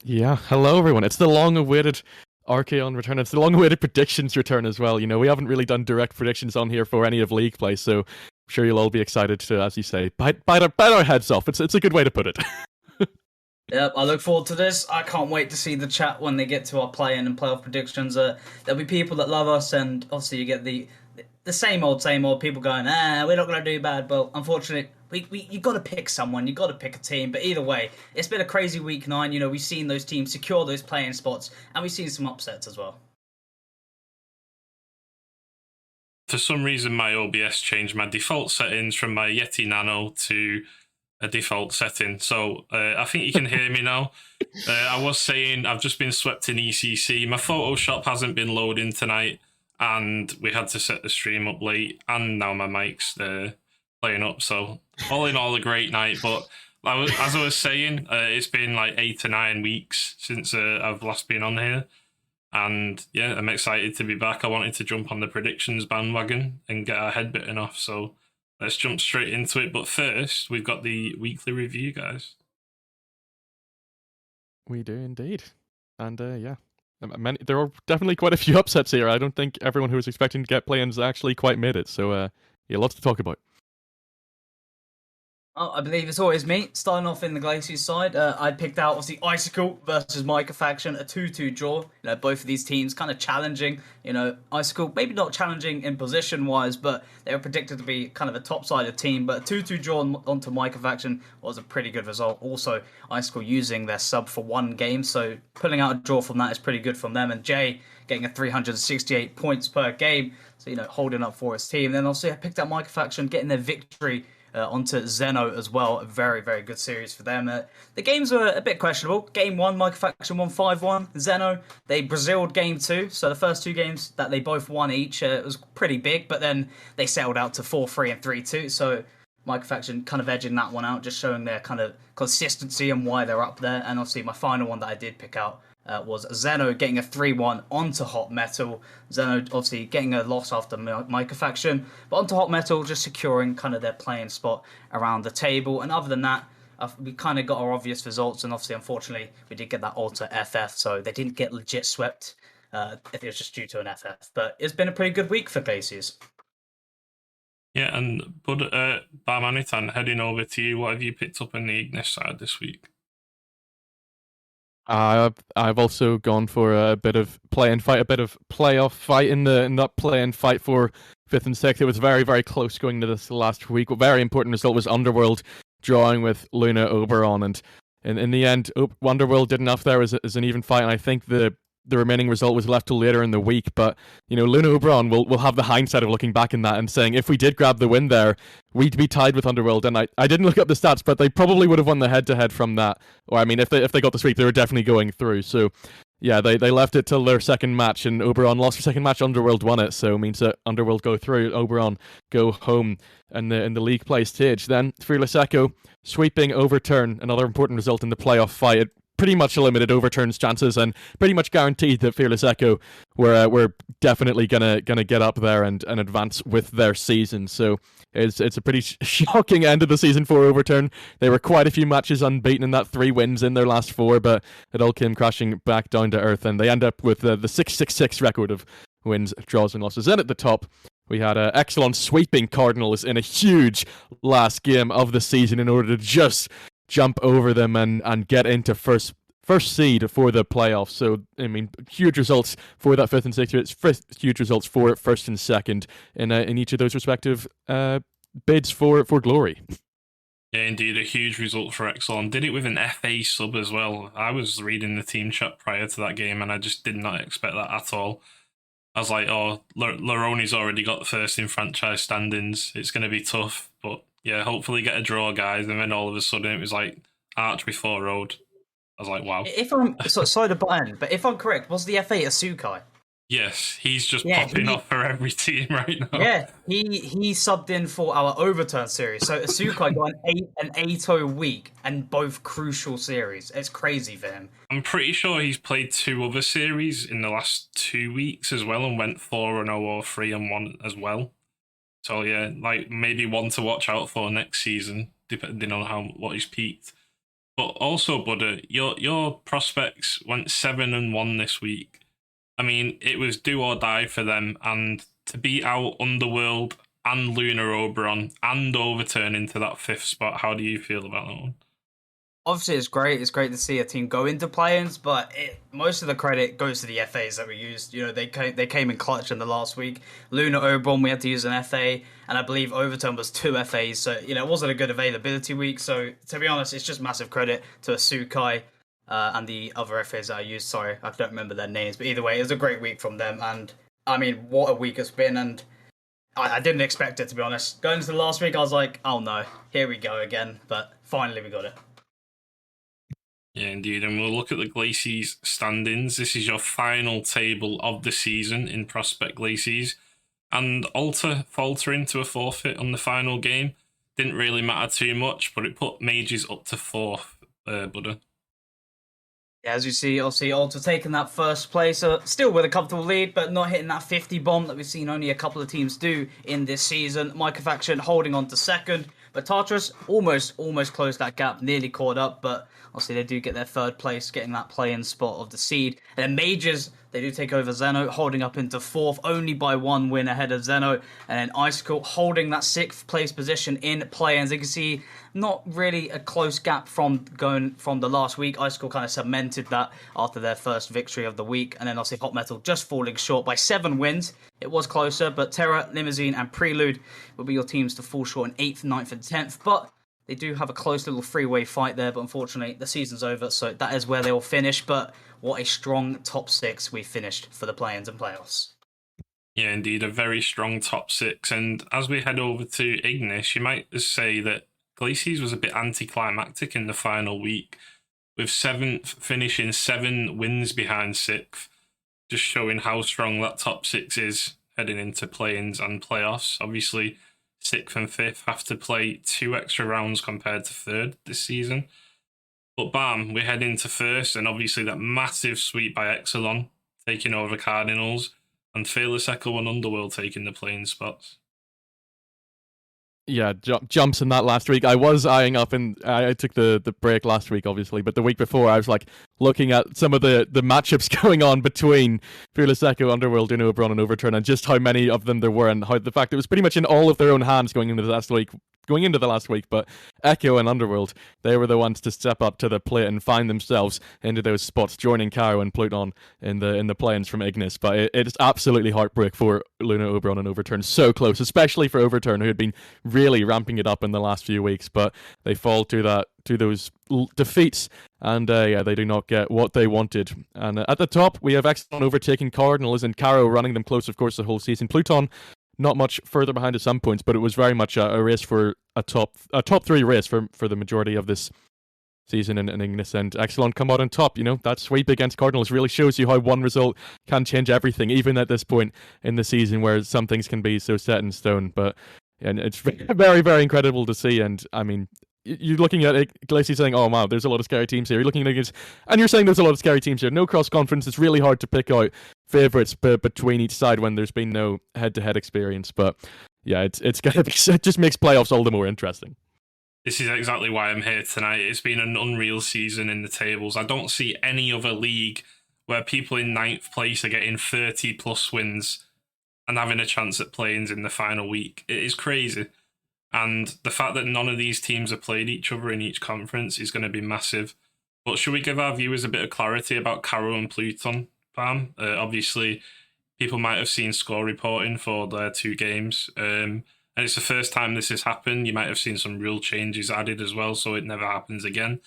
Yeah, hello everyone. It's the long-awaited Archeon return. It's the long-awaited predictions return as well. You know, we haven't really done direct predictions on here for any of League play, so I'm sure you'll all be excited to, as you say, bite our heads off. It's a good way to put it. Yep, I look forward to this. I can't wait to see the chat when they get to our play-in and playoff predictions. There'll be people that love us, and obviously you get the same old people going, we're not going to do bad. But unfortunately, you got to pick someone, you got to pick a team. But either way, it's been a crazy week 9. You know, we've seen those teams secure those play-in spots, and we've seen some upsets as well. For some reason, my OBS changed my default settings from my Yeti Nano to a default setting. So I think you can hear me now. I was saying I've just been swept in ECC. My Photoshop hasn't been loading tonight, and we had to set the stream up late, and now my mic's playing up. So all in all, a great night. But as I was saying, it's been like 8 to 9 weeks since I've last been on here. And yeah, I'm excited to be back. I wanted to jump on the predictions bandwagon and get our head bitten off. So let's jump straight into it. But first, we've got the weekly review, guys. We do indeed. And yeah, there are definitely quite a few upsets here. I don't think everyone who was expecting to get play-ins actually quite made it. So yeah, lots to talk about. Oh, I believe it's always me. Starting off in the Glaciers side, I picked out obviously Icicle versus Micah Faction, a 2-2 draw. You know, both of these teams kind of challenging. You know, Icicle maybe not challenging in position wise, but they were predicted to be kind of a top-sided team. But a 2-2 draw onto Micah Faction was a pretty good result. Also, Icicle using their sub for 1 game, so pulling out a draw from that is pretty good from them. And Jay getting a 368 points per game, so you know, holding up for his team. Then also I picked out Micah Faction getting their victory onto Zeno as well. A very, very good series for them. The games were a bit questionable. Game 1, Micah Faction won 5-1. Zeno, they Braziled game 2. So the first 2 games that they both won each, it was pretty big, but then they settled out to 4-3 and 3-2. So Micah Faction kind of edging that one out, just showing their kind of consistency and why they're up there. And obviously my final one that I did pick out was Zeno getting a 3-1 onto Hot Metal. Zeno obviously getting a loss after Micah Faction, but onto Hot Metal, just securing kind of their playing spot around the table. And other than that, we kind of got our obvious results, and obviously, unfortunately, we did get that Alter FF, so they didn't get legit swept if it was just due to an FF. But it's been a pretty good week for Glaciers. Yeah, and Barmanitani, heading over to you, what have you picked up on the Ignis side this week? I've also gone for a bit of play and fight, a bit of playoff fight in that play and fight for 5th and 6th. It was very, very close going into this last week. A very important result was Underworld drawing with Luna Oberon, and in the end, Underworld did enough there as an even fight, and I think the remaining result was left till later in the week. But you know, Luna Oberon will have the hindsight of looking back in that and saying, if we did grab the win there, we'd be tied with Underworld. And I didn't look up the stats, but they probably would have won the head-to-head from that. Or I mean, if they got the sweep, they were definitely going through. So yeah, they left it till their second match, and Oberon lost their second match. Underworld won it, so it means that Underworld go through, Oberon go home in the league play stage. Then Fearless Echo sweeping Overturn, another important result in the playoff fight. It pretty much eliminated Overturn's chances and pretty much guaranteed that Fearless Echo were definitely gonna get up there and advance with their season. So it's a pretty shocking end of the season for Overturn. They were quite a few matches unbeaten in that 3 wins in their last 4, but it all came crashing back down to earth, and they end up with the 666 record of wins, draws, and losses. Then at the top, we had Exelon sweeping Cardinals in a huge last game of the season in order to just jump over them and get into first seed for the playoffs. So I mean, huge results for that 5th and 6th. It's huge results for 1st and 2nd in each of those respective bids for glory. Yeah, indeed, a huge result for Exelon. Did it with an FA sub as well. I was reading the team chat prior to that game, and I just did not expect that at all. I was like, oh, Laroni's already got the first in franchise standings. It's going to be tough, but yeah, hopefully get a draw, guys. And then all of a sudden it was like arch before road. I was like, wow. If I'm sorry to butt in, but if I'm correct, was the FA Asukai? Yes, he's just Yeah, popping off for every team right now. Yeah, he subbed in for our overturn series. So Asukai got an 8-0 week and both crucial series. It's crazy for him. I'm pretty sure he's played 2 other series in the last 2 weeks as well and went 4-0 or 3-1 as well. So yeah, like maybe one to watch out for next season, depending on what he's peaked. But also, Buddha, your prospects went 7-1 this week. I mean, it was do or die for them, and to beat out Underworld and Lunar Oberon and overturn into that 5th spot, how do you feel about that one? Obviously, it's great. It's great to see a team go into play-ins, but most of the credit goes to the FAs that we used. You know, they came in clutch in the last week. Lunar Oberon, we had to use an FA, and I believe Overturn was 2 FAs. So, you know, it wasn't a good availability week. So, to be honest, it's just massive credit to Asukai and the other FAs that I used. Sorry, I don't remember their names. But either way, it was a great week from them. And, I mean, what a week it's been. And I didn't expect it, to be honest. Going into the last week, I was like, oh no, here we go again. But finally, we got it. Yeah, indeed. And we'll look at the Glacies standings. This is your final table of the season in Prospect Glacies. And Alter faltering to a forfeit on the final game. Didn't really matter too much, but it put Mages up to 4th, Buddha. Yeah, as you see, obviously, Alter taking that first place, still with a comfortable lead, but not hitting that 50 bomb that we've seen only a couple of teams do in this season. Micah Faction holding on to 2nd, but Tartarus almost closed that gap, nearly caught up, but obviously they do get their 3rd place, getting that play-in spot of the seed. And then Mages, they do take over Zeno, holding up into 4th, only by 1 win ahead of Zeno. And then Icicle holding that 6th place position in play-ins. You can see not really a close gap from going from the last week. Icicle kind of cemented that after their first victory of the week. And then obviously Hot Metal just falling short by 7 wins. It was closer, but Terra, Limousine, and Prelude will be your teams to fall short in 8th, 9th, and 10th. But they do have a close little three-way fight there, but unfortunately the season's over, so that is where they will finish. But what a strong top 6 we finished for the play-ins and playoffs. Yeah, indeed, a very strong top 6. And as we head over to Ignis, you might say that Glacies was a bit anticlimactic in the final week, with 7th finishing 7 wins behind 6th, just showing how strong that top 6 is heading into play-ins and playoffs. Obviously, 6th and 5th have to play 2 extra rounds compared to 3rd this season. But bam, we head into 1st, and obviously that massive sweep by Exelon taking over Cardinals, and Fearless Echo and Underworld taking the playing spots. Yeah, jumps in that last week. I was eyeing up, and I took the break last week, obviously, but the week before I was like looking at some of the matchups going on between Fearless Echo, Underworld, Uno, Bron, and Overturn, and just how many of them there were, and how the fact it was pretty much in all of their own hands going into the last week. But Echo and Underworld, they were the ones to step up to the plate and find themselves into those spots, joining Caro and Pluton in the play-ins from Ignis. But it's absolutely heartbreak for Luna, Oberon, and Overturn. So close, especially for Overturn, who had been really ramping it up in the last few weeks, but they fall to those defeats, and they do not get what they wanted. And at the top, we have Exelon overtaking Cardinals, and Caro running them close, of course, the whole season. Pluton not much further behind at some points, but it was very much a race for a top 3 race for the majority of this season in Ignis, and Exelon come out on top. You know, that sweep against Cardinals really shows you how one result can change everything, even at this point in the season where some things can be so set in stone. But and it's very, very incredible to see. And I mean, you're looking at it, Glacy saying, oh wow, there's a lot of scary teams here. You're looking at it, and you're saying there's a lot of scary teams here. No cross-conference. It's really hard to pick out favourites between each side when there's been no head-to-head experience. But yeah, it's gonna be, it just makes playoffs all the more interesting. This is exactly why I'm here tonight. It's been an unreal season in the tables. I don't see any other league where people in 9th place are getting 30 plus wins and having a chance at play-ins in the final week. It is crazy. And the fact that none of these teams have played each other in each conference is going to be massive. But should we give our viewers a bit of clarity about Caro and Pluton, Pam? Obviously, people might have seen score reporting for their 2 games. And it's the first time this has happened. You might have seen some rule changes added as well, so it never happens again.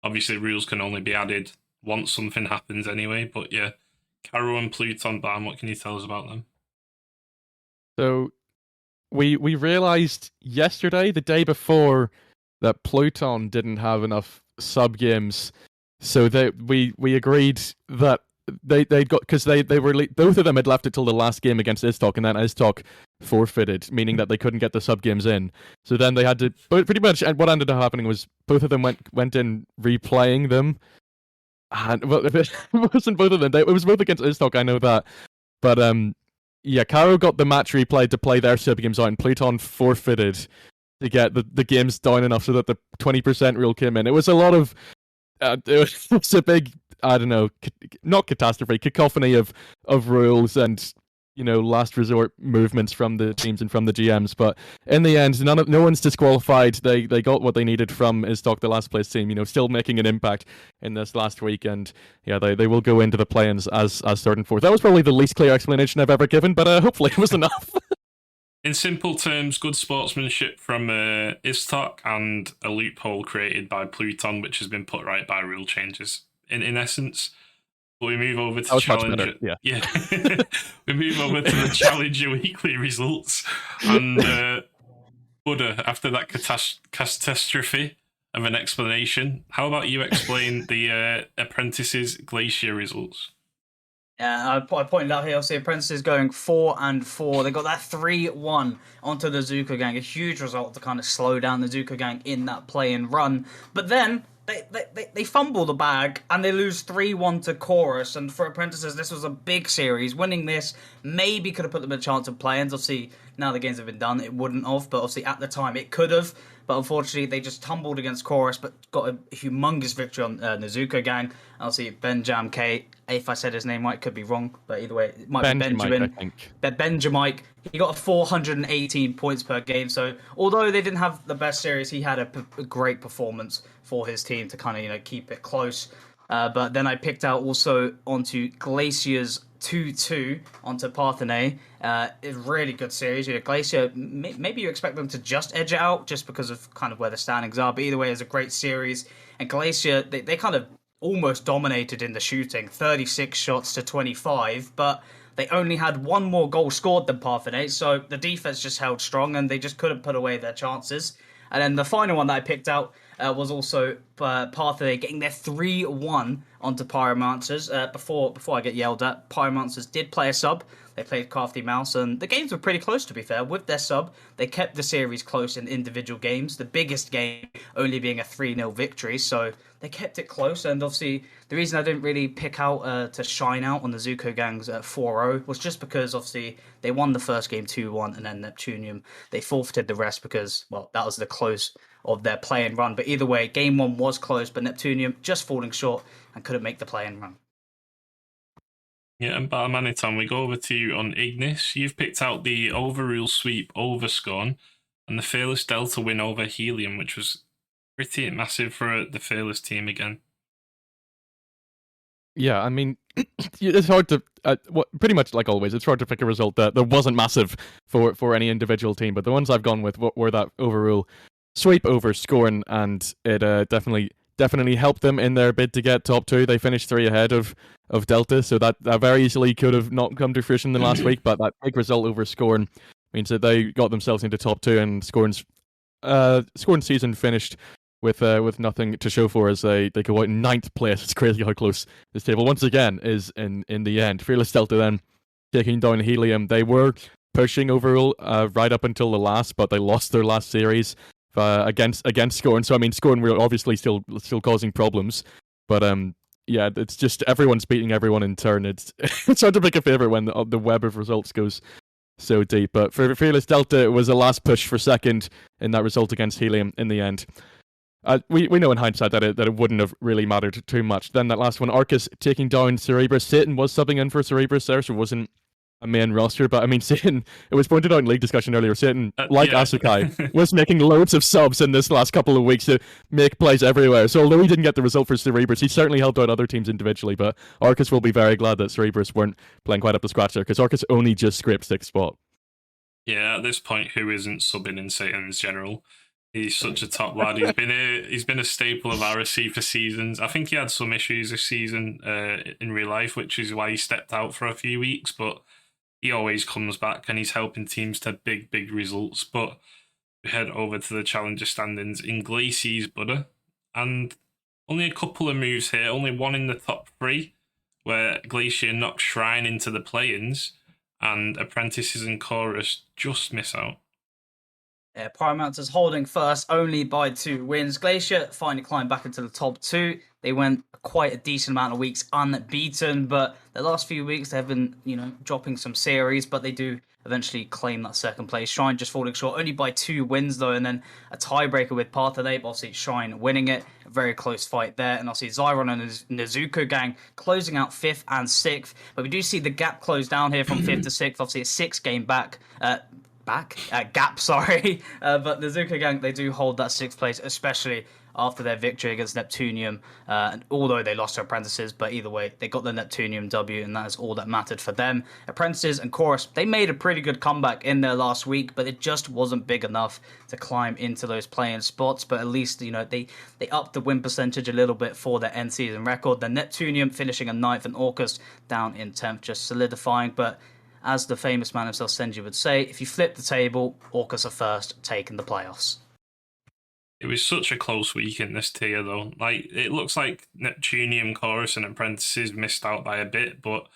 Obviously, rules can only be added once something happens anyway. But yeah, Caro and Pluton, Bam, what can you tell us about them? So we realized yesterday, the day before, that Pluton didn't have enough sub games So we agreed that they got, because they were both of them had left it till the last game against Istok, and then Istok forfeited, meaning that they couldn't get the sub games in. So then they had to, but pretty much, and what ended up happening was both of them went in replaying them. And well, it wasn't both of them. It was both against Istok, I know that. But yeah, Caro got the match replay to play their sub games out, and Pluton forfeited to get the games down enough so that the 20% rule came in. It was a lot of it was a big, I don't know, not catastrophe, cacophony of rules and, you know, last resort movements from the teams and from the GMs. But in the end, no one's disqualified. They got what they needed from Istok, the last place team, you know, still making an impact in this last week. And yeah, they will go into the play-ins as third and fourth. That was probably the least clear explanation I've ever given, but hopefully it was enough. In simple terms, good sportsmanship from Istok and a loophole created by Pluton, which has been put right by rule changes. In essence, but we move over to Challenger. Yeah. We move over to the Challenger weekly results, and Buddha, after that catastrophe of an explanation, how about you explain the Apprentices Glacier results? Yeah, I pointed out here, obviously, Apprentices going 4-4. They got that 3-1 onto the Zuko Gang. A huge result to kind of slow down the Zuko Gang in that play-in run. But then they fumble the bag and they lose 3-1 to Chorus. And for Apprentices, this was a big series. Winning this maybe could have put them a chance of play-ins. Obviously, now the games have been done, it wouldn't have. But obviously, at the time, it could have. But unfortunately, they just tumbled against Chorus, but got a humongous victory on Nezuko Gang. Obviously, Benjam K, if I said his name right, could be wrong, but either way, it might be Benjamin. I think. Benjamite, he got a 418 points per game. So although they didn't have the best series, he had a great performance for his team to kind of, you know, keep it close. But then I picked out also onto Glacier's 2-2 onto Parthenay. A really good series. You know, Glacier, maybe you expect them to just edge it out just because of kind of where the standings are. But either way, it's a great series. And Glacier, they kind of almost dominated in the shooting, 36 shots to 25. But they only had one more goal scored than Parthenay. So the defense just held strong and they just couldn't put away their chances. And then the final one that I picked out was also Parthenay getting their 3-1 onto Pyromancers. Before I get yelled at, Pyromancers did play a sub. They played Crafty Mouse, and the games were pretty close, to be fair. With their sub, they kept the series close in individual games, the biggest game only being a 3-0 victory, so they kept it close. And obviously, the reason I didn't really pick out to shine out on the Zuko Gang's 4-0 was just because, obviously, they won the first game 2-1, and then Neptunium, they forfeited the rest because, well, that was the close of their play-in run. But either way, game 1 was close, but Neptunium just falling short and couldn't make the play-in run. Yeah, and Barmanitani, we go over to you on Ignis. You've picked out the overrule sweep over Scorn and the Fearless Delta win over Helium, which was pretty massive for the Fearless team again. Yeah, I mean, it's hard to, pretty much like always, it's hard to pick a result that wasn't massive for any individual team, but the ones I've gone with were that overrule sweep over Scorn, and it definitely helped them in their bid to get top 2. They finished 3 ahead of Delta, so that very easily could have not come to fruition the last week, but that big result over Scorn means that they got themselves into top 2, and Scorn's season finished with nothing to show for as they go out in 9th place. It's crazy how close this table once again is in the end. Fearless Delta then taking down Helium. They were pushing overall right up until the last, but they lost their last series against Scorn. So I mean, Scorn were obviously still causing problems, but yeah, it's just everyone's beating everyone in turn. It's hard to pick a favorite when the web of results goes so deep. But for Fearless Delta, it was a last push for second in that result against Helium in the end. We know in hindsight that it wouldn't have really mattered too much. Then that last one, Arcus taking down Cerebrus. Satan was subbing in for Cerebrus there, so it wasn't a main roster. But I mean, Satan, it was pointed out in league discussion earlier, Satan, like Asukai, was making loads of subs in this last couple of weeks to make plays everywhere. So although he didn't get the result for Cerebrus, he certainly helped out other teams individually. But Arcus will be very glad that Cerebrus weren't playing quite up to scratch there, because Arcus only just scraped 6th spot. Yeah, at this point, who isn't subbing in Satan's general? He's such a top lad. He's been a staple of RSC for seasons. I think he had some issues this season in real life, which is why he stepped out for a few weeks. But he always comes back and he's helping teams to big results. But we head over to the challenger standings in Glacier's Butter, and only a couple of moves here, only one in the top three, where Glacier knocks Shrine into the play-ins, and Apprentices and Chorus just miss out. Yeah, Paramount is holding first only by 2 wins. Glacier finally climbed back into the top 2. They went quite a decent amount of weeks unbeaten, but the last few weeks they've been, dropping some series, but they do eventually claim that second place. Shrine just falling short only by 2 wins though, and then a tiebreaker with Parthaday, obviously Shrine winning it. A very close fight there, and obviously Zyron and Nezuko Gang closing out 5th and 6th, but we do see the gap close down here from 5th to 6th, obviously a 6-game gap, sorry. But the Zuka Gang, they do hold that 6th place, especially after their victory against Neptunium. And although they lost to Apprentices, but either way, they got the Neptunium W, and that is all that mattered for them. Apprentices and Chorus, they made a pretty good comeback in their last week, but it just wasn't big enough to climb into those play-in spots. But at least, they upped the win percentage a little bit for their end season record. The Neptunium finishing in 9th and Orcus down in 10th, just solidifying. But as the famous man himself, Senji, would say, if you flip the table, Orcus are first, taking the playoffs. It was such a close week in this tier, though. It looks like Neptunium, Chorus, and Apprentices missed out by a bit, but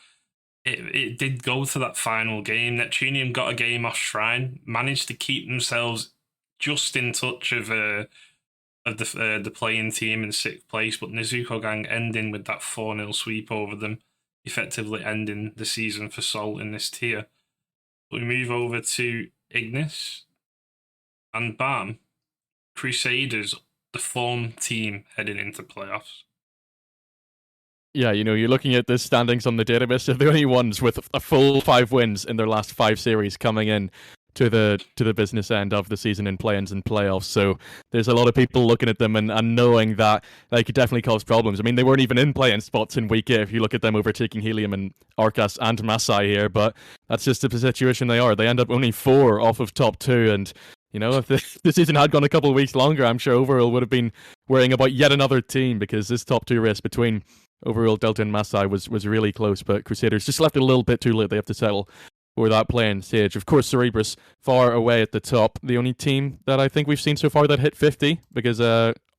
it did go to that final game. Neptunium got a game off Shrine, managed to keep themselves just in touch of the playing team in 6th place, but Nezuko Gang ending with that 4-0 sweep over them, effectively ending the season for Sol in this tier. We move over to Ignis and Barm. Crusaders, the form team heading into playoffs. Yeah, you're looking at the standings on the database. They're the only ones with a full 5 wins in their last 5 series coming in to the business end of the season in play-ins and playoffs. So there's a lot of people looking at them and knowing that they could definitely cause problems. I mean, they weren't even in play-in spots in week 8 if you look at them overtaking Helium and Arcas and Masai here, but that's just the situation they are. They end up only 4 off of top 2, and if the season had gone a couple of weeks longer, I'm sure Overall would have been worrying about yet another team, because this top 2 race between Overall, Delta and Masai was really close, but Crusaders just left it a little bit too late. They have to settle for that playing stage. Of course, Cerebrus far away at the top. The only team that I think we've seen so far that hit 50, because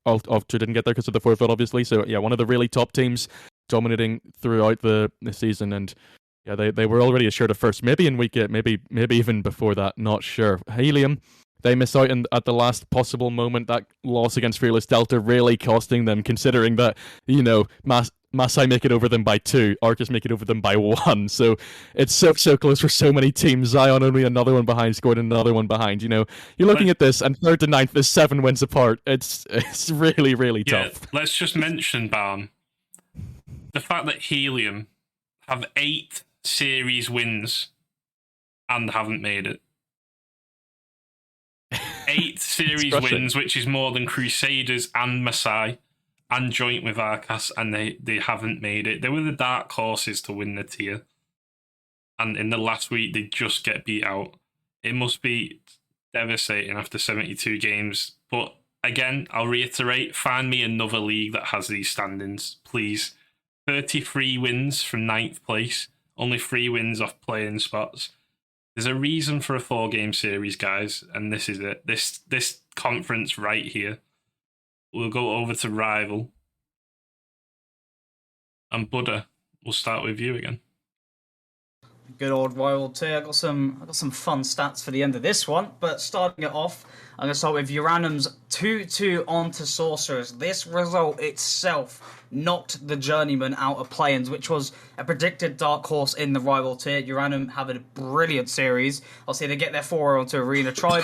Ultra didn't get there because of the forfeit, obviously. So yeah, one of the really top teams dominating throughout the season, and yeah, they were already assured of first, maybe in week 8, maybe even before that, not sure. Helium, they miss out at the last possible moment. That loss against Fearless Delta really costing them, considering that, Masai make it over them by 2, Arcus make it over them by 1. So it's so close for so many teams. Zion only another one behind, scored another one behind. You're looking at this, and 3rd to 9th is 7 wins apart. It's really, really tough. Let's just mention, Barm, the fact that Helium have 8 series wins and haven't made it. 8 series wins, which is more than Crusaders and Masai, and joint with Arcas, and they haven't made it. They were the dark horses to win the tier, and in the last week they just get beat out. It must be devastating after 72 games. But again, I'll reiterate, find me another league that has these standings, please. 33 wins from 9th place, only 3 wins off playing spots. There's a reason for a 4-game series, guys, and this is it. This conference right here. We'll go over to Rival. And Buddha, we'll start with you again. Good old Rival tier. I got some fun stats for the end of this one, but starting it off, I'm going to start with Uranum's 2-2 onto Sorcerers. This result itself knocked the Journeyman out of play-ins, which was a predicted dark horse in the Rival tier. Uranum have a brilliant series. I'll say they get their 4 onto Arena Tribe.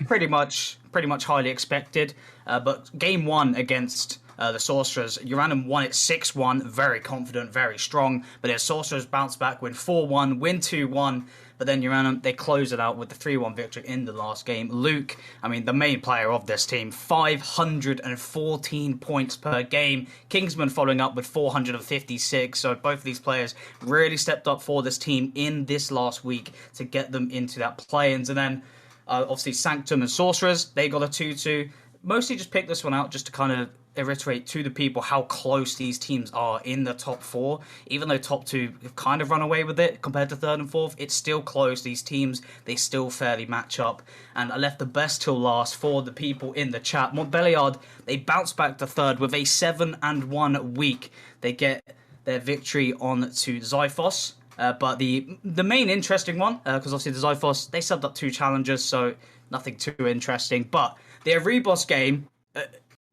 pretty much highly expected. But game 1 against the Sorcerers, Uranum won it 6-1, very confident, very strong. But their Sorcerers bounced back, win 4-1, win 2-1. But then Uranum, they close it out with the 3-1 victory in the last game. Luke, the main player of this team, 514 points per game. Kingsman following up with 456. So both of these players really stepped up for this team in this last week to get them into that play-ins. And then, obviously, Sanctum and Sorcerers, they got a 2-2. Mostly just picked this one out just to kind of reiterate to the people how close these teams are in the top four. Even though top two have kind of run away with it compared to third and fourth, it's still close. These teams, they still fairly match up. And I left the best till last for the people in the chat. Montbéliard, they bounce back to third with a 7-1 week. They get their victory on to Xiphos. But the main interesting one, because obviously the Xiphos, they subbed up 2 challengers, so nothing too interesting. But the Erebos game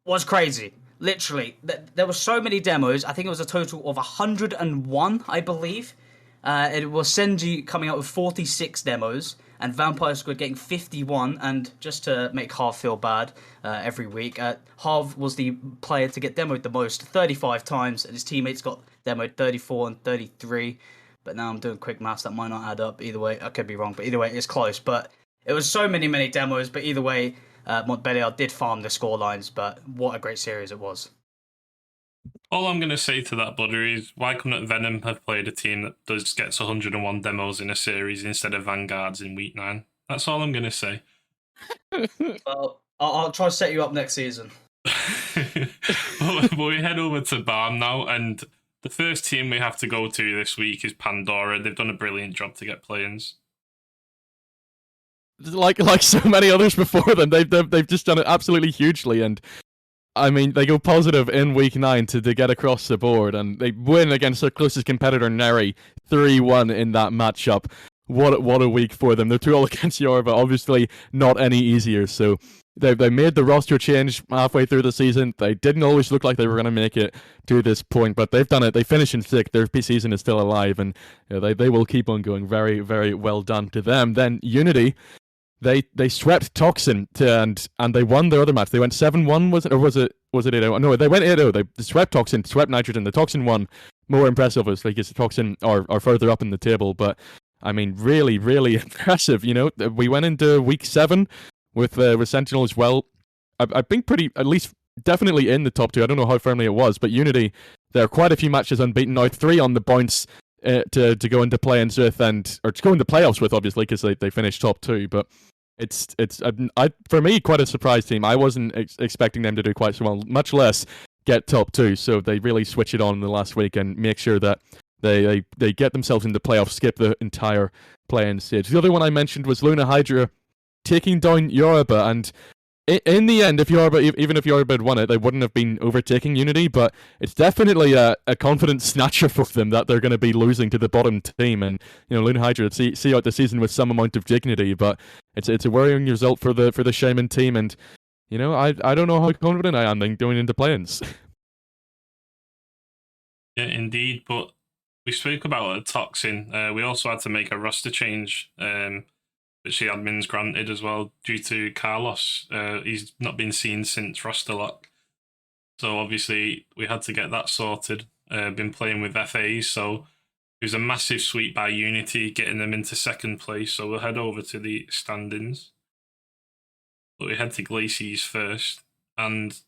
was crazy. Literally, there were so many demos. I think it was a total of 101, I believe. It was Senji coming out with 46 demos, and Vampire Squad getting 51. And just to make Harv feel bad every week, Harv was the player to get demoed the most, 35 times, and his teammates got demoed 34 and 33. But now I'm doing quick maths, that might not add up. Either way, I could be wrong, but either way, it's close. But it was so many demos, but either way, Montbéliard did farm the scorelines, but what a great series it was. All I'm going to say to that, Butter, is why couldn't Venom have played a team that gets 101 demos in a series instead of Vanguards in week 9? That's all I'm going to say. Well, I'll try to set you up next season. But we head over to Barm now, and the first team we have to go to this week is Pandora. They've done a brilliant job to get play-ins. Like so many others before them, they've just done it absolutely hugely, and I mean they go positive in week 9 to get across the board, and they win against their closest competitor Neri 3-1 in that matchup. What a week for them. They're 2-all against Yorba, obviously not any easier. So they made the roster change halfway through the season. They didn't always look like they were going to make it to this point, but they've done it. They finished in 6th. Their season is still alive, and they will keep on going. Very, very well done to them. Then Unity, they swept Toxin and they won their other match. They went 7-1, was it 8-0? No, they went 8-0. They swept Toxin, swept Nitrogen. The Toxin won. More impressive, obviously, because the Toxin are further up in the table, but I mean, really, really impressive. We went into week 7 with Sentinel as well. I've been pretty, at least definitely in the top 2. I don't know how firmly it was, but Unity, there are quite a few matches unbeaten now. 3 on the bounce to go into play-ins with, or to go into playoffs with, obviously, because they finished top 2. But it's for me, quite a surprise team. I wasn't expecting them to do quite so well, much less get top 2. So they really switch it on in the last week and make sure that they get themselves into playoffs, skip the entire play-in stage. The other one I mentioned was Luna Hydra taking down Yoruba, and in the end, even if Yoruba had won it, they wouldn't have been overtaking Unity, but it's definitely a confidence snatcher for them that they're going to be losing to the bottom team, and Luna Hydra see out the season with some amount of dignity, but it's a worrying result for the Shaman team, and I don't know how confident I am in going into play-ins. Yeah, indeed, but we spoke about a Toxin. We also had to make a roster change, which the admins granted as well, due to Carlos. He's not been seen since roster lock. So obviously we had to get that sorted. Been playing with FAs, so it was a massive sweep by Unity, getting them into 2nd place. So we'll head over to the standings. But we head to Glacies first, and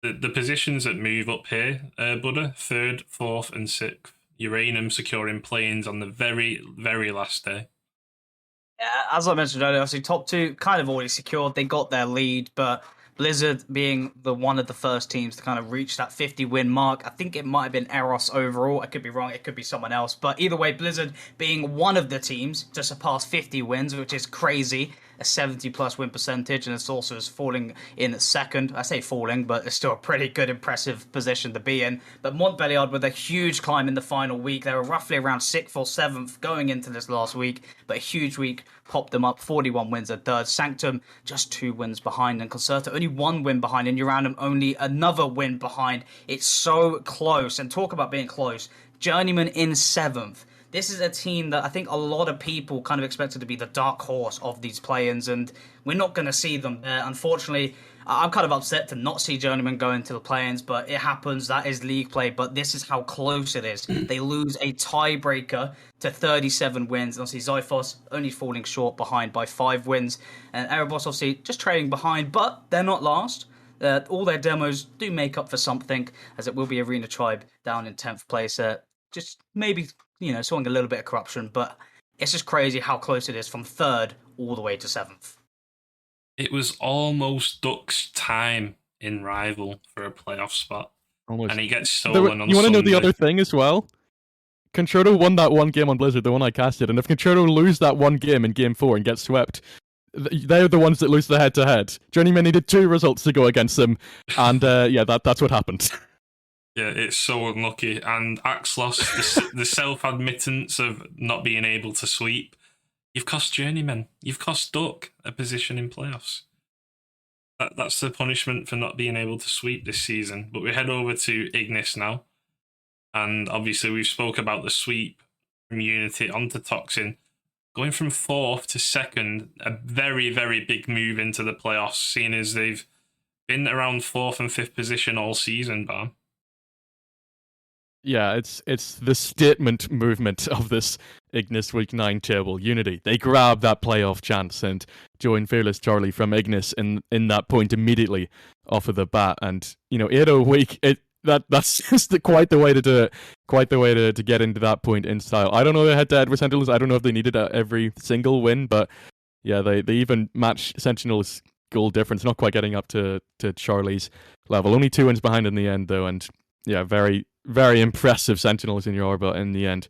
the positions that move up here, Buddha, 3rd, 4th, and 6th. Uranium securing play-ins on the very, very last day. Yeah, as I mentioned earlier, obviously top 2 kind of already secured. They got their lead, but Blizzard being one of the first teams to kind of reach that 50-win mark. I think it might have been Eros overall. I could be wrong. It could be someone else. But either way, Blizzard being one of the teams to surpass 50 wins, which is crazy. A 70+ win percentage, and it's also falling in 2nd. I say falling, but it's still a pretty good, impressive position to be in. But Montbéliard with a huge climb in the final week. They were roughly around 6th or 7th going into this last week, but a huge week popped them up. 41 wins at 3rd. Sanctum just 2 wins behind, and Concerta only 1 win behind, and Uranium only another win behind. It's so close, and talk about being close. Journeyman in 7th. This is a team that I think a lot of people kind of expected to be the dark horse of these play-ins, and we're not going to see them there. Unfortunately, I'm kind of upset to not see Journeyman go into the play-ins, but it happens. That is league play, but this is how close it is. They lose a tiebreaker to 37 wins, and obviously Xiphos only falling short behind by 5 wins, and Erebos obviously just trailing behind, but they're not last. All their demos do make up for something, as it will be Arena Tribe down in 10th place. Just maybe showing a little bit of corruption, but it's just crazy how close it is from 3rd all the way to 7th. It was almost Duck's time in rival for a playoff spot, Almost. and he gets stolen on You want to know the Sunday. other thing as well? Concerto won that one game on Blizzard, the one I casted, and if Concerto lose that one game in Game 4 and get swept, they're the ones that lose the head-to-head. Journeyman needed 2 results to go against them, and yeah, that's what happened. Yeah, it's so unlucky. And Axlos, the self-admittance of not being able to sweep, you've cost Journeyman, you've cost Duck a position in playoffs. That's the punishment for not being able to sweep this season. But we head over to Ignis now. And obviously we've spoke about the sweep from Unity onto Toxin. Going from 4th to 2nd, a very, very big move into the playoffs, seeing as they've been around 4th and 5th position all season, Barm. Yeah, it's the statement movement of this Ignis Week 9 table. Unity, they grab that playoff chance and join Fearless Charlie from Ignis in that point immediately off of the bat. And, 8-0 week, that's just quite the way to do it. Quite the way to get into that point in style. I don't know if they head-to-head with Sentinels. I don't know if they needed every single win, but yeah, they even match Sentinels' goal difference, not quite getting up to Charlie's level. Only 2 wins behind in the end, though, and yeah, very, very impressive Sentinels in Yorba in the end.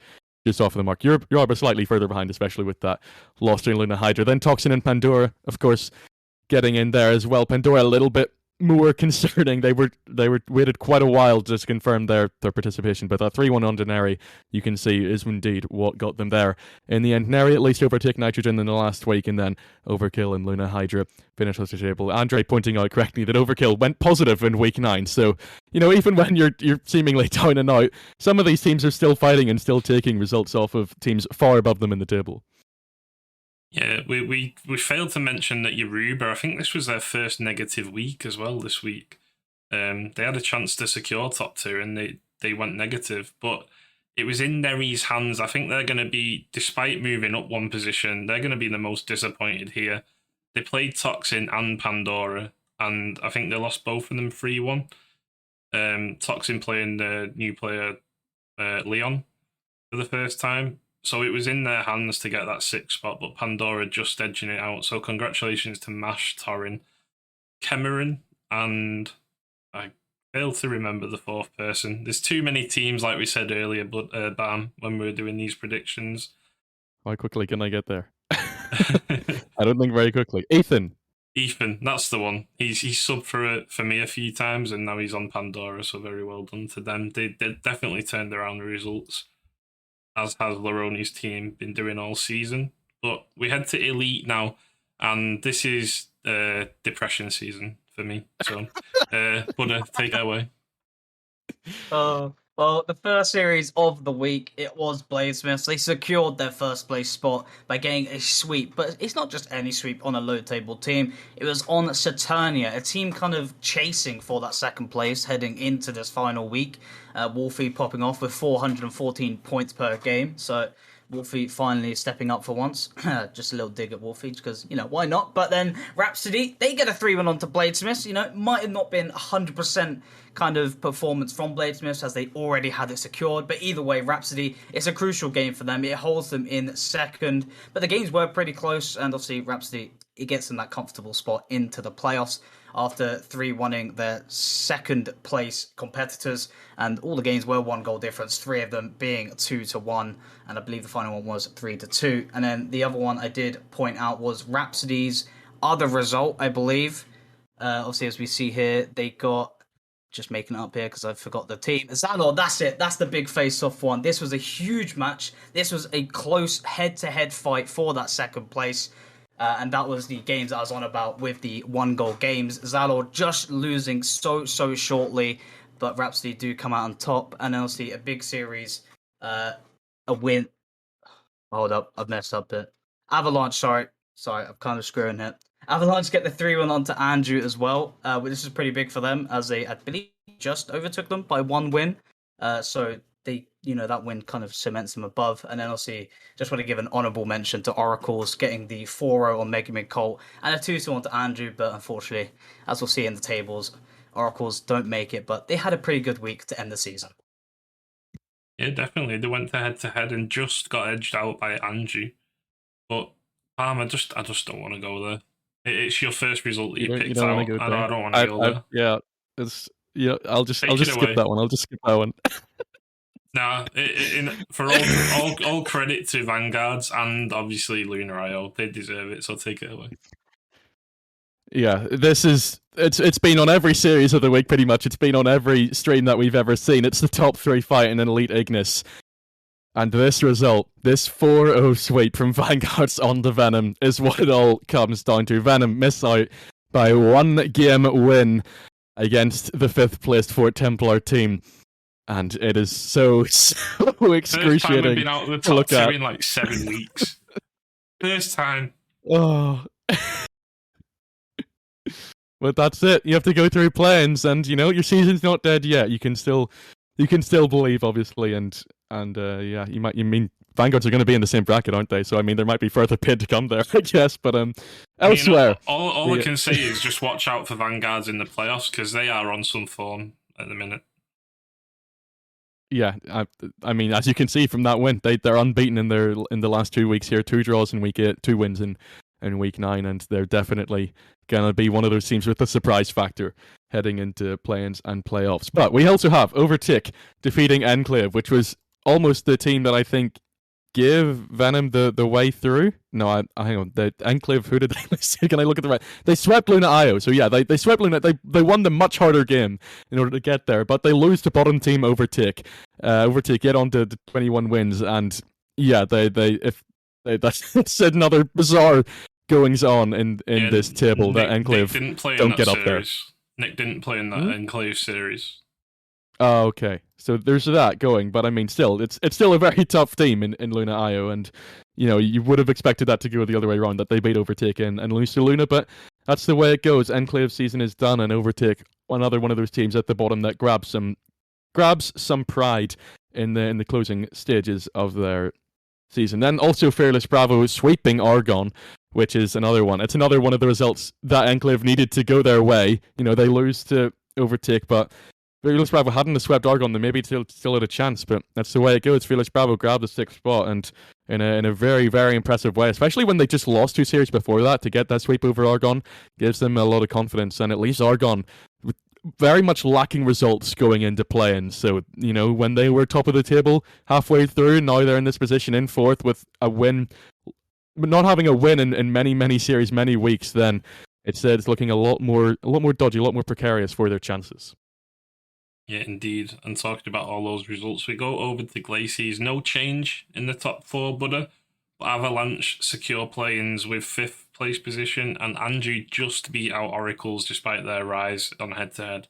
Just off of the mark. Yorba slightly further behind, especially with that loss to Luna Hydra. Then Toxin and Pandora, of course, getting in there as well. Pandora a little bit more concerning. They were waited quite a while just to confirm their participation, but that 3-1 on Neri, you can see, is indeed what got them there. In the end, Neri at least overtake Nitrogen in the last week, and then Overkill and Luna Hydra finish with the table. Andre pointing out correctly that Overkill went positive in week 9, so even when you're seemingly down and out, some of these teams are still fighting and still taking results off of teams far above them in the table. Yeah, we failed to mention that Yoruba, I think this was their first negative week as well this week. They had a chance to secure top 2 and they went negative, but it was in Neri's hands. I think they're going to be, despite moving up 1 position, they're going to be the most disappointed here. They played Toxin and Pandora, and I think they lost both of them 3-1. Toxin playing the new player Leon for the first time. So it was in their hands to get that 6th spot, but Pandora just edging it out. So congratulations to Mash, Torin, Cameron, and I failed to remember the 4th person. There's too many teams, like we said earlier, but Bam, when we were doing these predictions. How quickly can I get there? I don't think very quickly. Ethan, that's the one. He's subbed for me a few times, and now he's on Pandora, so very well done to them. They definitely turned around the results, as has Laroni's team been doing all season. But we head to Elite now, and this is depression season for me. So, Buddha, take it away. Well, the first series of the week, it was Bladesmiths. They secured their first place spot by getting a sweep, but it's not just any sweep on a low table team. It was on Saturnia, a team kind of chasing for that 2nd place heading into this final week. Wolfie popping off with 414 points per game, so Wolfie finally stepping up for once. Just a little dig at Wolfie, because, why not? But then Rhapsody, they get a 3-1 onto Bladesmiths. Might have not been 100% kind of performance from Bladesmiths as they already had it secured. But either way, Rhapsody, it's a crucial game for them. It holds them in 2nd. But the games were pretty close, and obviously Rhapsody, it gets them that comfortable spot into the playoffs after 3-1ing their 2nd place competitors, and all the games were 1 goal difference, 3 of them being 2-1, and I believe the final one was 3-2. And then the other one I did point out was Rhapsody's other result, I believe. Obviously, as we see here, they got, just making it up here because I forgot the team. Zalor, that's it. That's the big face-off one. This was a huge match. This was a close head-to-head fight for that 2nd place. And that was the games I was on about with the 1-goal games. Zalor just losing so shortly, but Rhapsody do come out on top. And then obviously a big series, a win. Hold up, I've messed up it. Avalanche, sorry, I'm kind of screwing it. Avalanche get the 3-1 onto Andrew as well. This is pretty big for them as they, I believe, just overtook them by 1 win. So they, that win kind of cements them above. And then obviously, just want to give an honourable mention to Oracles getting the 4-0 on Megamid Colt and a 2-2 onto Andrew. But unfortunately, as we'll see in the tables, Oracles don't make it. But they had a pretty good week to end the season. Yeah, definitely. They went head-to-head and just got edged out by Andrew. But I just don't want to go there. It's your first result that you You picked don't out. want to go I there. don't want to go there. Yeah, it's I'll just Take it skip away. that one. I'll just skip that one. Nah, for all credit to Vanguards and obviously Lunar IO, they deserve it. So take it away. Yeah, it's been on every series of the week pretty much. It's been on every stream that we've ever seen. It's the top 3 fight in an Elite Ignis. And this result, this 4-0 sweep from Vanguards on the Venom, is what it all comes down to. Venom miss out by 1 game win against the 5th placed Fort Templar team. And it is so excruciating. First time we've been out of the top 2 at. in like 7 weeks. First time. Oh. But that's it. You have to go through plans, and your season's not dead yet. You can still believe, obviously, and yeah, you mean Vanguards are going to be in the same bracket, aren't they? So I mean, there might be further pid to come there, I guess. But elsewhere, all I can say is just watch out for Vanguards in the playoffs because they are on some form at the minute. Yeah, I mean, as you can see from that win, they're unbeaten in the last 2 weeks here. 2 draws in week 8, 2 wins in week 9, and they're definitely gonna be one of those teams with the surprise factor heading into play-ins and playoffs. But we also have Overtick defeating Enclave, which was almost the team that I think gave Venom the way through. No, hang on. The Enclave, who did they see? Can I look at the right? They swept Luna IO. So yeah, they swept Luna. They won the much harder game in order to get there, but they lose to bottom team Overtick. Overtick get on to 21 wins, and yeah, that's another bizarre goings on in this table that Enclave don't get up there. Nick didn't play in that Enclave series. Oh, okay. So there's that going, but I mean, still, it's still a very tough team in Luna IO, and you would have expected that to go the other way around, that they beat Overtake and lose to Luna, but that's the way it goes. Enclave season is done, and Overtake, another one of those teams at the bottom that grabs some pride in the closing stages of their season. Then also Fearless Bravo sweeping Argon, which is another one. It's another one of the results that Enclave needed to go their way. They lose to Overtake, but Fearless Bravo hadn't swept Argon, they maybe still had a chance, but that's the way it goes. Fearless Bravo grabbed the 6th spot, and in a very, very impressive way, especially when they just lost 2 series before that, to get that sweep over Argon gives them a lot of confidence, and at least Argon very much lacking results going into play-in. So, when they were top of the table halfway through, now they're in this position in 4th with a win, but not having a win in many, many series, many weeks, then it's looking a lot more dodgy, a lot more precarious for their chances. Yeah, indeed. And talking about all those results, we go over to Glaciers. No change in the top 4, Buddha. But Avalanche secure play-ins with 5th place position, and Andrew just beat out Oracles despite their rise on head-to-head.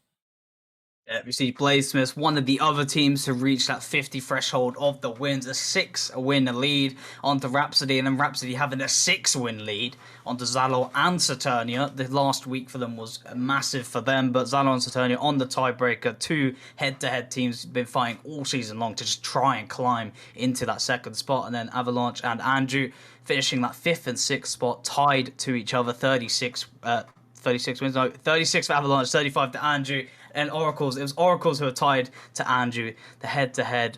Yeah, we see Bladesmiths, one of the other teams to reach that 50 threshold of the wins, a 6-win lead onto Rhapsody, and then Rhapsody having a 6-win lead onto Zalor and Saturnia. The last week for them was massive for them, but Zalor and Saturnia on the tiebreaker, 2 head-to-head teams been fighting all season long to just try and climb into that 2nd spot, and then Avalanche and Andrew finishing that 5th and 6th spot tied to each other, 36 wins, no, 36 for Avalanche, 35 to Andrew, and Oracles. It was Oracles who were tied to Andrew, the head-to-head.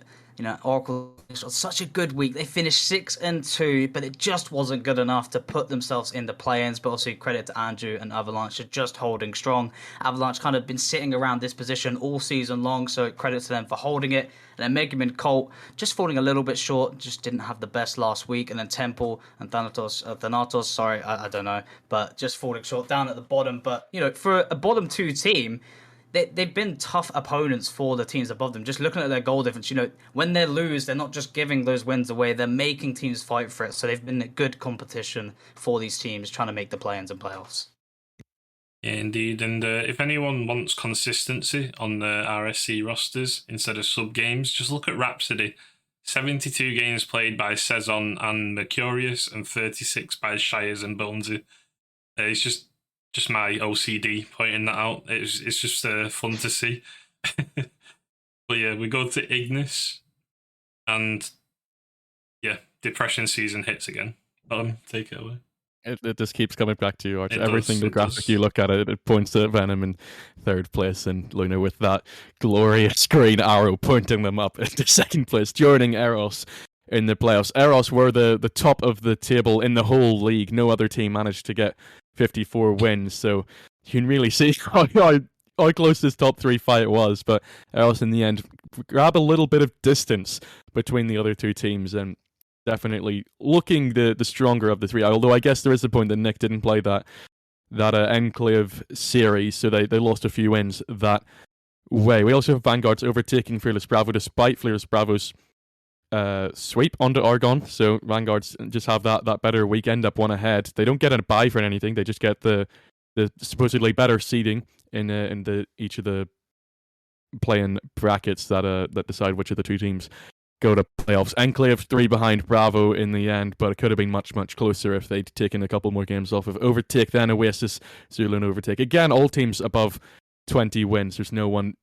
Oracle had such a good week. They finished 6-2, but it just wasn't good enough to put themselves in the play-ins. But also credit to Andrew and Avalanche for just holding strong. Avalanche kind of been sitting around this position all season long, so credit to them for holding it. And then Megaman Colt just falling a little bit short, just didn't have the best last week. And then Temple and Thanatos, I don't know, but just falling short down at the bottom. But, for a bottom 2 team, they've been tough opponents for the teams above them. Just looking at their goal difference, when they lose, they're not just giving those wins away, they're making teams fight for it. So they've been a good competition for these teams trying to make the play-ins and playoffs. Yeah, indeed. And if anyone wants consistency on the RSC rosters instead of sub-games, just look at Rhapsody. 72 games played by Sezon and Mercurius, and 36 by Shires and Bonesy. It's just my OCD pointing that out. It's just fun to see. But yeah, we go to Ignis, and yeah, depression season hits again. Take it away. It just keeps coming back to you, Arch. Every single graphic you look at it points to Venom in 3rd place, and Luna with that glorious green arrow pointing them up into 2nd place, joining Eros in the playoffs. Eros were the top of the table in the whole league. No other team managed to get 54 wins. So you can really see how close this top 3 fight was. But else in the end, grab a little bit of distance between the other two teams and definitely looking the stronger of the three. Although I guess there is the point that Nick didn't play that Enclave series, so they lost a few wins that way. We also have Vanguards overtaking Fearless Bravo despite Fearless Bravo's sweep onto Argon. So Vanguards just have that better week, end up one ahead. They don't get a bye for anything. They just get the supposedly better seeding in each of the play-in brackets that decide which of the two teams go to playoffs. Enclave 3 behind Bravo in the end, but it could have been much, much closer if they'd taken a couple more games off of Overtake, then Oasis, Zulu, and Overtake. Again, all teams above 20 wins. There's no one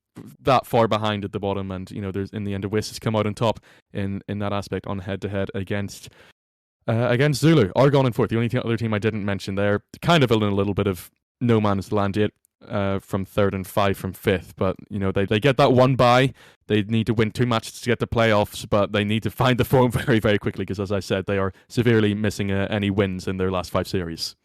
that far behind at the bottom, and there's in the end Oasis come out on top in that aspect on head-to-head against Zulu. Argon in 4th, the only other team I didn't mention there, kind of in a little bit of no man's land yet. From 3rd and 5 from 5th, but they get that one bye. They need to win 2 matches to get the playoffs, but they need to find the form very, very quickly because, as I said, they are severely missing any wins in their last 5 series.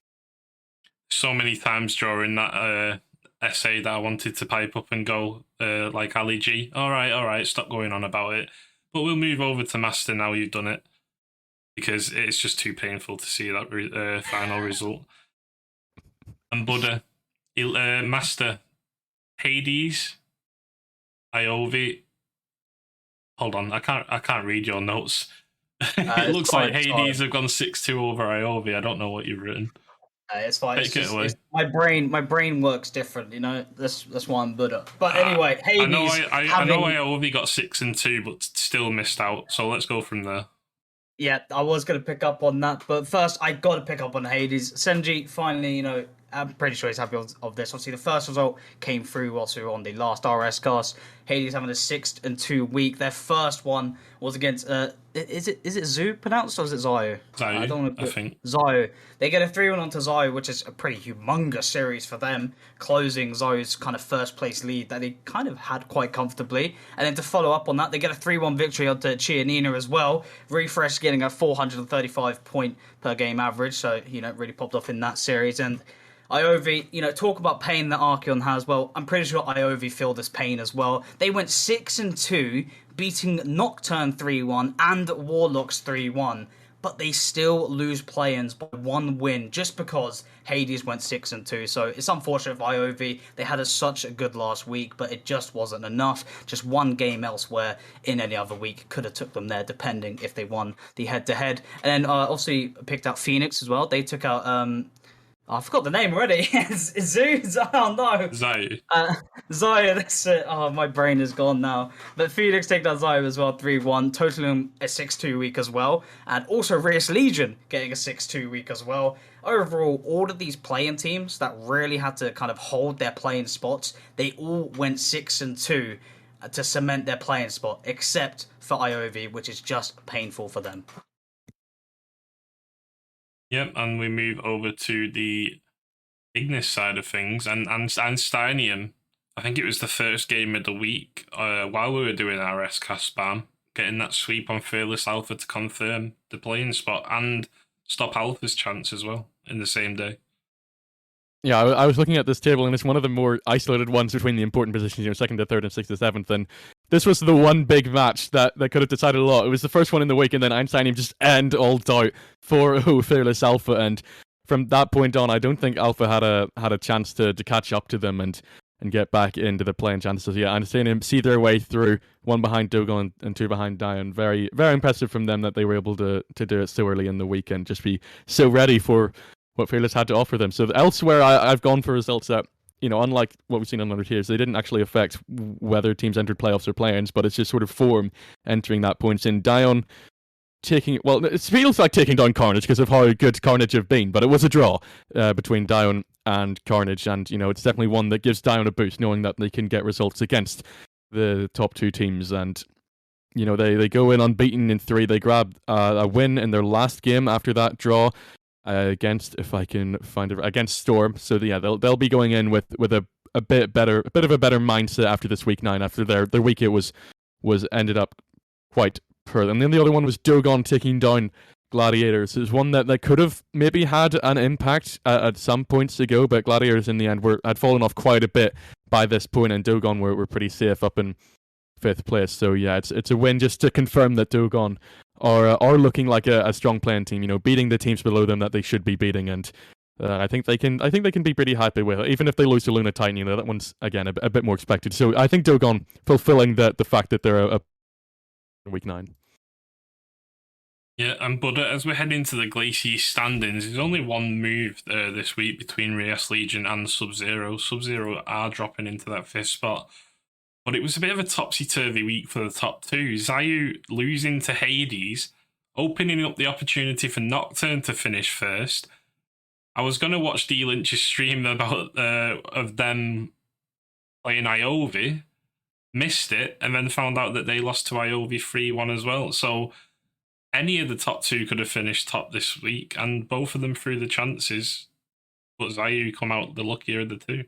So many times during that essay that I wanted to pipe up and go like Ali G. All right, stop going on about it. But we'll move over to Master now you've done it, because it's just too painful to see that final result. And Buddha. Master, Hades, Iovi. Hold on, I can't read your notes. It looks like Hades have gone 6-2 over Iovi. I don't know what you've written. It's fine. It's my brain works different. That's why I'm Buddha. But anyway, Hades. I know Iovi got 6-2, but still missed out. So let's go from there. Yeah, I was going to pick up on that, but first I got to pick up on Hades. Senji finally, I'm pretty sure he's happy of this. Obviously, the first result came through whilst we were on the last RSCast. Hades having a 6-2 week. Their first one was against is it Zoo pronounced or is it Zayu? Zayu, I think. Zayu. They get a 3-1 onto Zayu, which is a pretty humongous series for them, closing Zayu's kind of first place lead that they kind of had quite comfortably. And then to follow up on that, they get a 3-1 victory onto Chianina as well. Refresh getting a 435 point per game average, so really popped off in that series. And Iovi, talk about pain that Archeon has. Well, I'm pretty sure Iovi feel this pain as well. They went 6-2, beating Nocturne 3-1 and Warlocks 3-1, but they still lose play-ins by 1 win just because Hades went 6-2. So it's unfortunate for Iovi. They had such a good last week, but it just wasn't enough. Just 1 game elsewhere in any other week could have took them there, depending if they won the head-to-head. And then obviously picked out Phoenix as well. They took out I forgot the name already. Zoo? Oh no. Zayu. Zayu, that's it. Oh, my brain is gone now. But Phoenix take that Zayu as well, 3-1, totaling a 6-2 week as well. And also Rias Legion getting a 6-2 week as well. Overall, all of these play-in teams that really had to kind of hold their play-in spots, they all went 6-2 to cement their play-in spot, except for Iovi, which is just painful for them. Yep, and we move over to the Ignis side of things, and Steinium. I think it was the first game of the week while we were doing our RSCast spam, getting that sweep on Fearless Alpha to confirm the playing spot and stop Alpha's chance as well in the same day. Yeah, I was looking at this table, and it's one of the more isolated ones between the important positions, 2nd to 3rd and 6th to 7th, and this was the one big match that could have decided a lot. It was the first one in the week, and then Einstein just end all doubt for Fearless Alpha, and from that point on, I don't think Alpha had a chance to catch up to them and get back into the playing chances. Yeah, Einstein see their way through, 1 behind Dogon and 2 behind Dion. Very, very impressive from them that they were able to do it so early in the week and just be so ready for what Fearless had to offer them. So elsewhere, I've gone for results that, unlike what we've seen on other tiers, they didn't actually affect whether teams entered playoffs or play-ins, but it's just sort of form entering that point. In Dion it feels like taking down Carnage because of how good Carnage have been, but it was a draw between Dion and Carnage, and it's definitely one that gives Dion a boost, knowing that they can get results against the top 2 teams, and they go in unbeaten in 3. They grab a win in their last game after that draw. Against, if I can find it, against Storm. So yeah, they'll be going in with a bit of a better mindset after this week 9. After their week, it was ended up quite poor. And then the other one was Dogon taking down Gladiators is one that could have maybe had an impact at some points ago, but Gladiators in the end had fallen off quite a bit by this point, and Dogon were pretty safe up in 5th place. So yeah, it's a win just to confirm that Dogon are looking like a strong playing team. Beating the teams below them that they should be beating, and I think they can be pretty happy with it, even if they lose to Luna Titan. That one's again a bit more expected. So I think Dogon fulfilling the fact that they're a week 9. Yeah, and but as we head into the Glacier standings, there's only one move this week between Reyes Legion and Sub-Zero. Sub-Zero are dropping into that 5th spot, but it was a bit of a topsy-turvy week for the top 2. Zayu losing to Hades, opening up the opportunity for Nocturne to finish 1st. I was going to watch D Lynch's stream about of them playing Iovi, missed it, and then found out that they lost to Iovi 3-1 as well. So any of the top 2 could have finished top this week, and both of them threw the chances, but Zayu come out the luckier of the 2.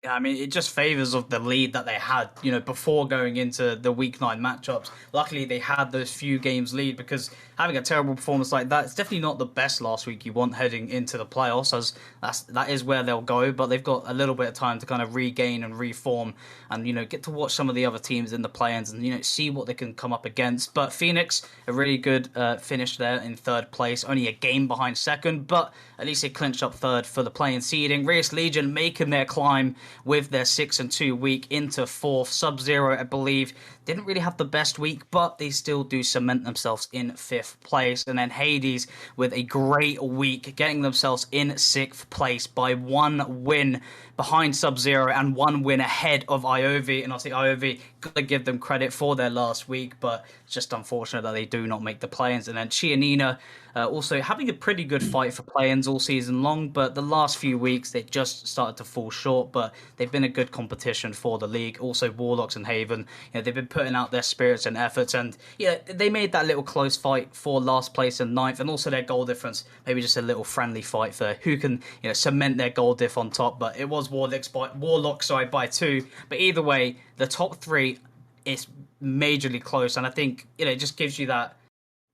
Yeah, I mean, it just favours of the lead that they had, before going into the Week 9 matchups. Luckily, they had those few games lead, because having a terrible performance like that, it's definitely not the best last week you want heading into the playoffs, as that is where they'll go, but they've got a little bit of time to kind of regain and reform and, get to watch some of the other teams in the play-ins and, see what they can come up against. But Phoenix, a really good finish there in 3rd place, only a game behind 2nd, but at least they clinched up 3rd for the play-in seeding. Reyes Legion making their climb with their 6-2 week into 4th. Sub-Zero, I believe, didn't really have the best week, but they still do cement themselves in 5th place. And then Hades with a great week, getting themselves in 6th place by 1 win behind Sub-Zero and 1 win ahead of Iovi. And obviously Iovi, gotta give them credit for their last week, but it's just unfortunate that they do not make the play-ins. And then Chianina also having a pretty good fight for play-ins all season long, but the last few weeks they just started to fall short, but they've been a good competition for the league. Also Warlocks and Haven, they've been putting out their spirits and efforts, and they made that little close fight for last place and 9th, and also their goal difference, maybe just a little friendly fight for who can cement their goal diff on top. But it was Warlocks by 2, but either way the top 3 is majorly close, and I think it just gives you that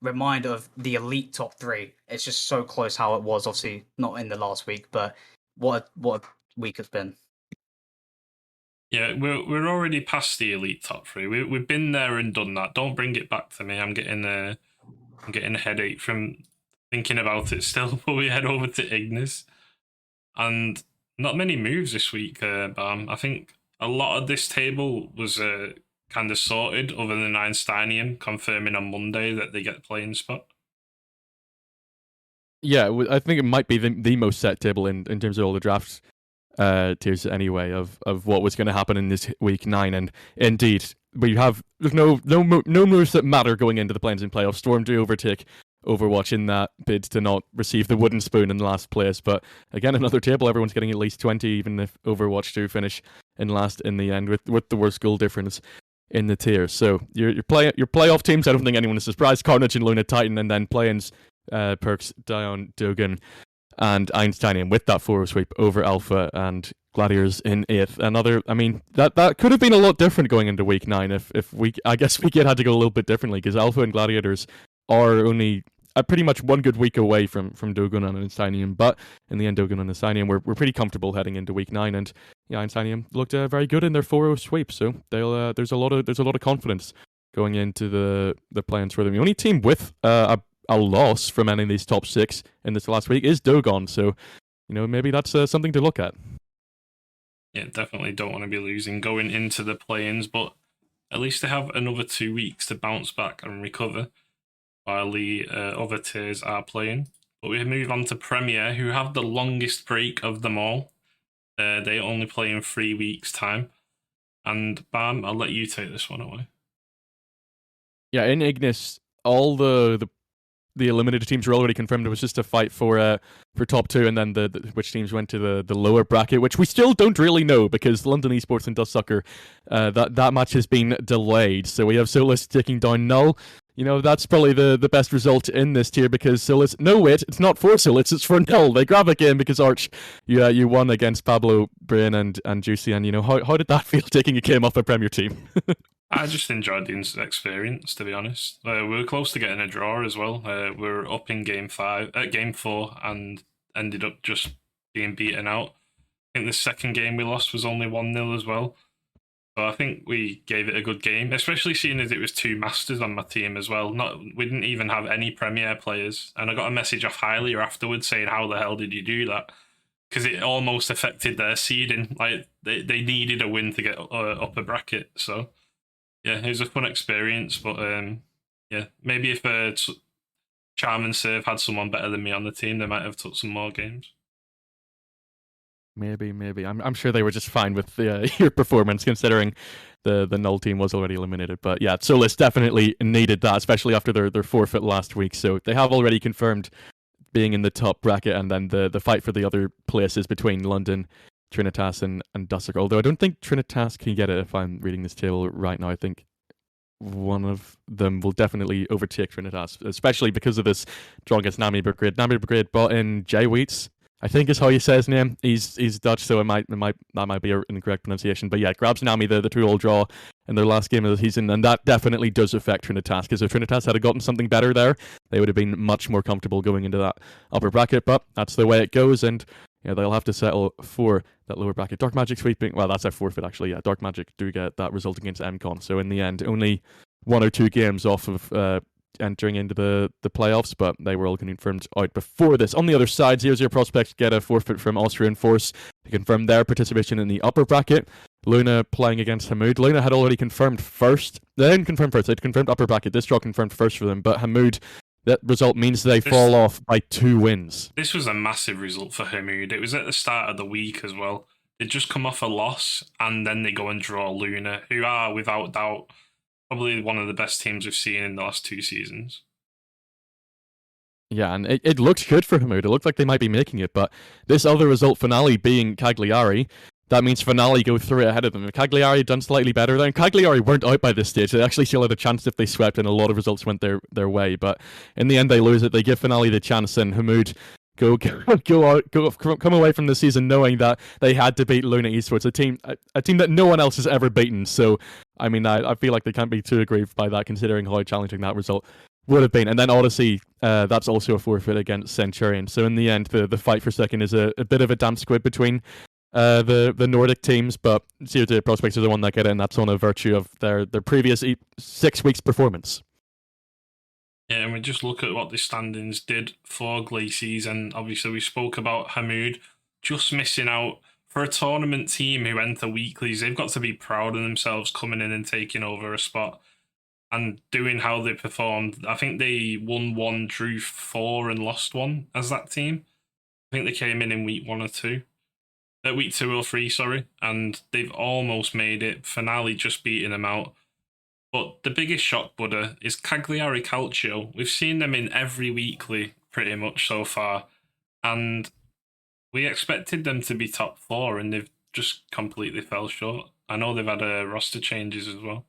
reminder of the elite top 3. It's just so close how it was, obviously not in the last week, but what a week it's been. Yeah, we're already past the elite top 3. We've been there and done that. Don't bring it back to me. I'm getting a headache from thinking about it still. But we head over to Ignis, and not many moves this week, Bam. I think a lot of this table was kind of sorted, other than Einsteinium confirming on Monday that they get playing spot. Yeah, I think it might be the most set table in terms of all the drafts tiers anyway of what was going to happen in this week 9. And indeed, there's no moves that matter going into the play-ins and playoffs. Storm do overtake Overwatch in that bid to not receive the wooden spoon in last place. But again, another table, everyone's getting at least 20, even if Overwatch do finish in last in the end with the worst goal difference in the tier. So your playoff teams, I don't think anyone is surprised. Carnage and Luna Titan, and then play-ins Perks, Dion, Dogan, and Einsteinium with that 4-0 sweep over Alpha and Gladiators in 8th. Another, I mean, that could have been a lot different going into week 9 if I guess we had to go a little bit differently, because Alpha and Gladiators are only pretty much one good week away from Dogan and Einsteinium, but in the end, Dogan and Einsteinium were pretty comfortable heading into week 9, and Einsteinium looked very good in their 4-0 sweep, so there's a lot of confidence going into the plans for them. The only team with a loss from any of these top 6 in this last week is Dogon, so maybe that's something to look at. Yeah, definitely don't want to be losing going into the play-ins, but at least they have another 2 weeks to bounce back and recover while the other tiers are playing. But we move on to Premier, who have the longest break of them all. They only play in 3 weeks' time. And Bam, I'll let you take this one away. Yeah, in Ignis, all the eliminated teams were already confirmed. It was just a fight for top 2, and then which teams went to the lower bracket, which we still don't really know, because London Esports and Dust Sucker, that match has been delayed. So we have Solus taking down Null. That's probably the best result in this tier, because Solus, no wait, it's not for Solus, it's for Null. They grab a game because Arch, you won against Pablo, Brain, and Juicy, and how did that feel, taking a game off a Premier team? I just enjoyed the experience, to be honest. We were close to getting a draw as well. We were up in game 4, and ended up just being beaten out. I think the second game we lost was only 1-0 as well. So I think we gave it a good game, especially seeing as it was 2 Masters on my team as well. We didn't even have any Premier players. And I got a message off Hylia afterwards saying, how the hell did you do that? Because it almost affected their seeding. Like, they needed a win to get upper bracket. So, yeah, it was a fun experience. But, yeah, maybe if Charm and Serve had someone better than me on the team, they might have took some more games. Maybe. I'm sure they were just fine with your performance, considering the null team was already eliminated. But yeah, Solus definitely needed that, especially after their forfeit last week. So they have already confirmed being in the top bracket, and then the fight for the other places between London, Trinitas, and Dussaker. Although I don't think Trinitas can get it if I'm reading this table right now. I think one of them will definitely overtake Trinitas, especially because of this draw against Nami Brigade. Nami Brigade bought in Jay Wheats, I think is how you say his name. He's Dutch, so that might be an incorrect pronunciation. But yeah, grabs Nami the 2-all draw in their last game of the season, and that definitely does affect Trinitas, because if Trinitas had gotten something better there, they would have been much more comfortable going into that upper bracket. But that's the way it goes, and they'll have to settle for that lower bracket. Dark Magic sweeping, well, that's a forfeit actually. Yeah, Dark Magic do get that result against MCon, so in the end, only 1 or 2 games off of entering into the playoffs, but they were all confirmed out before this. On the other side, 0-0 Prospects get a forfeit from Austrian Force to confirm their participation in the upper bracket. Luna playing against Hamoud. Luna had already confirmed first. They didn't confirm first, they'd confirmed upper bracket. This draw confirmed first for them, but Hamoud, that result means they fall off by 2 wins. This was a massive result for Hamoud. It was at the start of the week as well. They'd just come off a loss, and then they go and draw Luna, who are, without doubt, probably one of the best teams we've seen in the last 2 seasons. Yeah, and it looked good for Hamoud. It looked like they might be making it, but this other result, Finale being Cagliari, that means Finale go through it ahead of them. Cagliari done slightly better there, and Cagliari weren't out by this stage. They actually still had a chance if they swept, and a lot of results went their way. But in the end, they lose it. They give Finale the chance, and Hamoud come away from the season knowing that they had to beat Luna Esports, a team that no one else has ever beaten. So, I mean, I feel like they can't be too aggrieved by that, considering how challenging that result would have been. And then Odyssey, that's also a forfeit against Centurion. So in the end, the fight for second is a bit of a damn squid between the Nordic teams, but CO2 Prospects are the one that get it, and that's on a virtue of their previous 6 weeks' performance. Yeah, and we just look at what the standings did for Glacies, and obviously we spoke about Hamoud just missing out. For a tournament team who enter weeklies, they've got to be proud of themselves coming in and taking over a spot and doing how they performed. I think they won 1, drew 4, and lost 1 as that team. I think they came in week 1 or 2. Week 2 or 3, sorry, and they've almost made it. Finale just beating them out. But the biggest shock, Buddha, is Cagliari Calcio. We've seen them in every weekly pretty much so far, and we expected them to be top 4, and they've just completely fell short. I know they've had roster changes as well.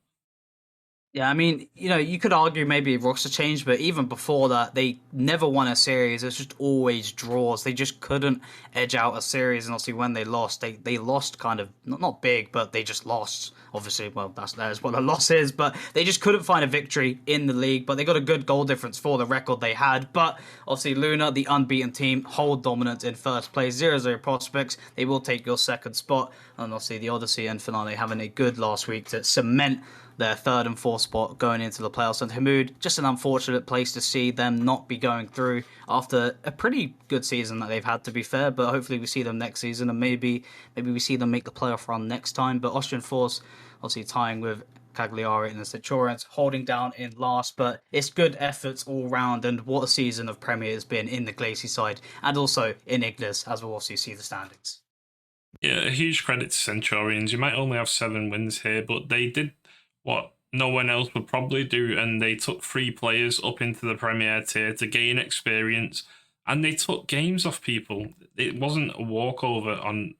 Yeah, I mean, you could argue maybe a roster change, but even before that, they never won a series. It's just always draws. They just couldn't edge out a series, and obviously when they lost, they lost kind of, not big, but they just lost. Obviously, well, that is what a loss is, but they just couldn't find a victory in the league, but they got a good goal difference for the record they had. But obviously, Luna, the unbeaten team, hold dominance in first place. 0-0 Prospects, they will take your second spot, and obviously the Odyssey and Finale having a good last week to cement their 3rd and 4th spot going into the playoffs. And Hamoud, just an unfortunate place to see them not be going through after a pretty good season that they've had, to be fair. But hopefully we see them next season, and maybe we see them make the playoff run next time. But Austrian Force obviously tying with Cagliari and the Centurions, holding down in last. But it's good efforts all round, and what a season of Premier has been in the Glacie side and also in Ignis, as we'll also see the standings. Yeah, a huge credit to Centurions. You might only have 7 wins here, but they did what no one else would probably do, and they took 3 players up into the Premier tier to gain experience, and they took games off people. It wasn't a walkover on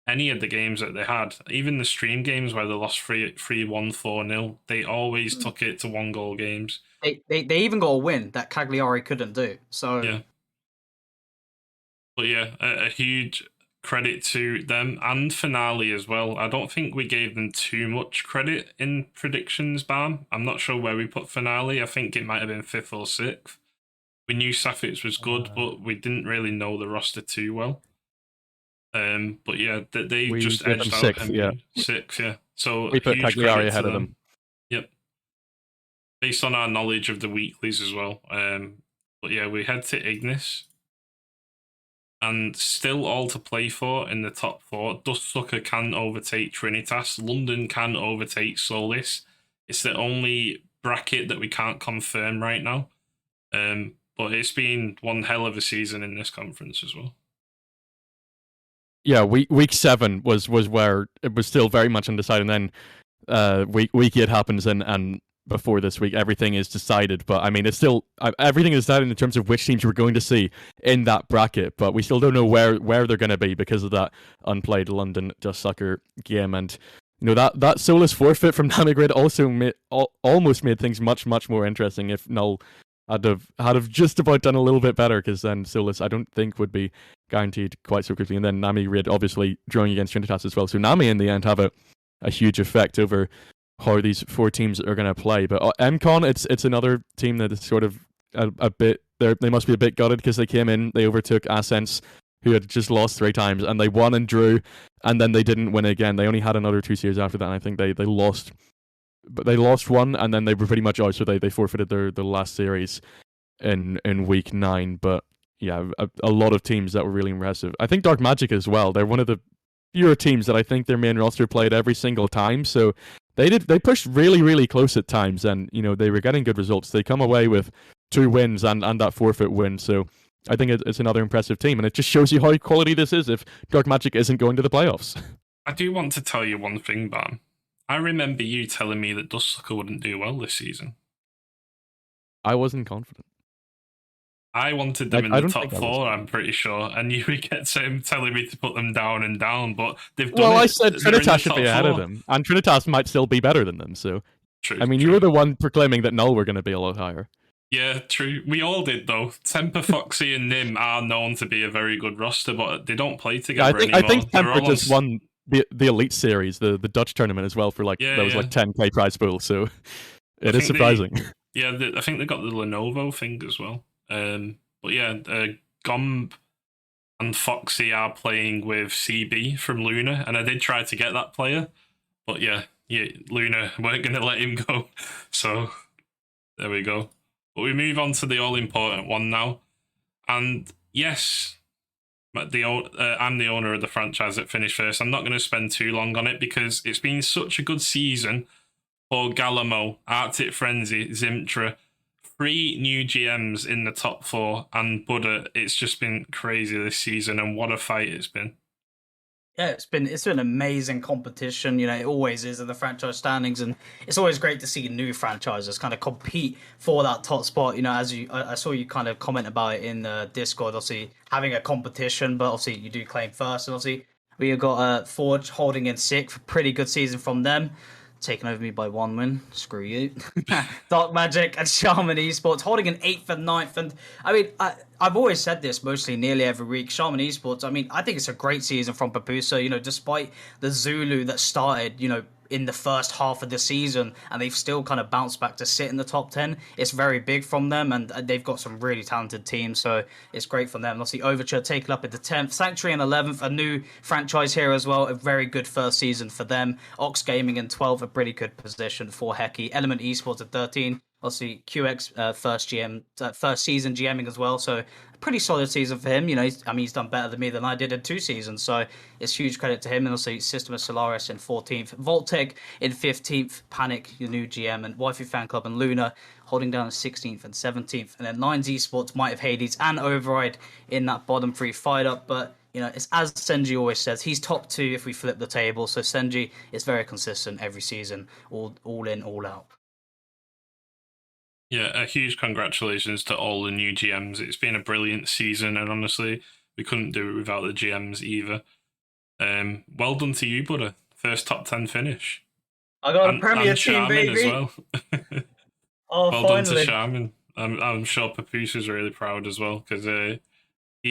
any of the games that they had. Even the stream games where they lost 3-1, 4-0, they always took it to 1-goal games. They even got a win that Cagliari couldn't do. So yeah. But yeah, a huge credit to them and Finale as well. I don't think we gave them too much credit in predictions, Bam. I'm not sure where we put Finale. I think it might have been 5th or 6th. We knew Safix was good, but we didn't really know the roster too well. But yeah, they just edged out 6th, yeah. 6th, yeah. So we put huge Cagliari credit ahead to of them. Yep. Based on our knowledge of the weeklies as well. But yeah, we head to Ignis. And still all to play for in the top 4. Dustsucker can overtake Trinitas. London can overtake Solis. It's the only bracket that we can't confirm right now. But it's been one hell of a season in this conference as well. Yeah, week 7 was where it was still very much undecided. And then week 8 happens, and before this week, everything is decided. But I mean, it's still everything is decided in terms of which teams we're going to see in that bracket. But we still don't know where they're going to be because of that unplayed London Dustsucker game. And you know that Solus forfeit from Namigrid also almost made things much more interesting. If Null had have just about done a little bit better, because then Solus I don't think would be guaranteed quite so quickly. And then Namigrid obviously drawing against Trinitas as well. So Nami in the end have a huge effect over how these 4 teams are going to play. But MCon, it's another team that is sort of a bit, they must be a bit gutted because they came in, they overtook Ascents, who had just lost 3 times, and they won and drew, and then they didn't win again. They only had another 2 series after that, and I think they lost, but they lost 1, and then they were pretty much out, so they forfeited their last series in week 9. But yeah, a lot of teams that were really impressive. I think Dark Magic as well. They're one of the fewer teams that I think their main roster played every single time, so they pushed really close at times, and you know they were getting good results. They come away with 2 wins and that forfeit win, so I think it's another impressive team, and it just shows you how quality this is if Dark Magic isn't going to the playoffs. I do want to tell you one thing, Bam. I remember you telling me that Dustsucker wouldn't do well this season. I wasn't confident. I wanted them in the top 4, I'm pretty sure, and you kept telling me to put them down and down, but they've done Well, it. I said Trinitas should be ahead of them, and Trinitas might still be better than them, so... True, I mean, you were the one proclaiming that Null were going to be a lot higher. Yeah, true. We all did, though. Temper, Foxy, and Nim are known to be a very good roster, but they don't play together anymore. I think Temper just won the Elite Series, the Dutch tournament as well, for like 10k prize pool, so it is surprising. I think they got the Lenovo thing as well. But yeah, Gomb and Foxy are playing with CB from Luna, and I did try to get that player, but yeah, Luna weren't going to let him go. So there we go. But we move on to the all-important one now. And yes, I'm the owner of the franchise that finished first. I'm not going to spend too long on it because it's been such a good season for Galamo, Arctic Frenzy, Zimtra. 3 new GMs in the top 4, and Buddha. It's just been crazy this season, and what a fight it's been. Yeah, it's been amazing competition. You know, it always is in the franchise standings, and it's always great to see new franchises kind of compete for that top spot. You know, as I saw you kind of comment about it in the Discord, obviously having a competition, but obviously you do claim first, and obviously we have got Forge holding in 6th, pretty good season from them. Taken over me by 1 win. Screw you. Dark Magic and Shaman Esports holding an 8th and 9th. And I mean, I've always said this mostly nearly every week. Shaman Esports, I mean, I think it's a great season from Papusa. You know, despite the Zulu that started, you know, in the first half of the season, and they've still kind of bounced back to sit in the top 10. It's very big from them, and they've got some really talented teams, so it's great from them. Obviously, Overture taken up at the 10th, Sanctuary in 11th, a new franchise here as well, a very good first season for them. Ox Gaming in 12th, a pretty good position for Hecky. Element Esports at 13. Obviously, QX first season GMing as well, so a pretty solid season for him. You know, he's done better than me than I did in 2 seasons, so it's huge credit to him. And also System of Solaris in 14th, Voltec in 15th, Panic, your new GM, and Waifu Fan Club and Luna holding down 16th and 17th, and then Lines Esports, Might of Hades, and Override in that bottom 3 fight up. But you know, it's as Senji always says, he's top 2 if we flip the table. So Senji is very consistent every season, all in, all out. Yeah, a huge congratulations to all the new GMs. It's been a brilliant season, and honestly, we couldn't do it without the GMs either. Well done to you, Buddha. First top 10 finish. I got a Premier team, Shaman baby. As well. Oh, well finally. done to Shaman. I'm sure Papoose is really proud as well, because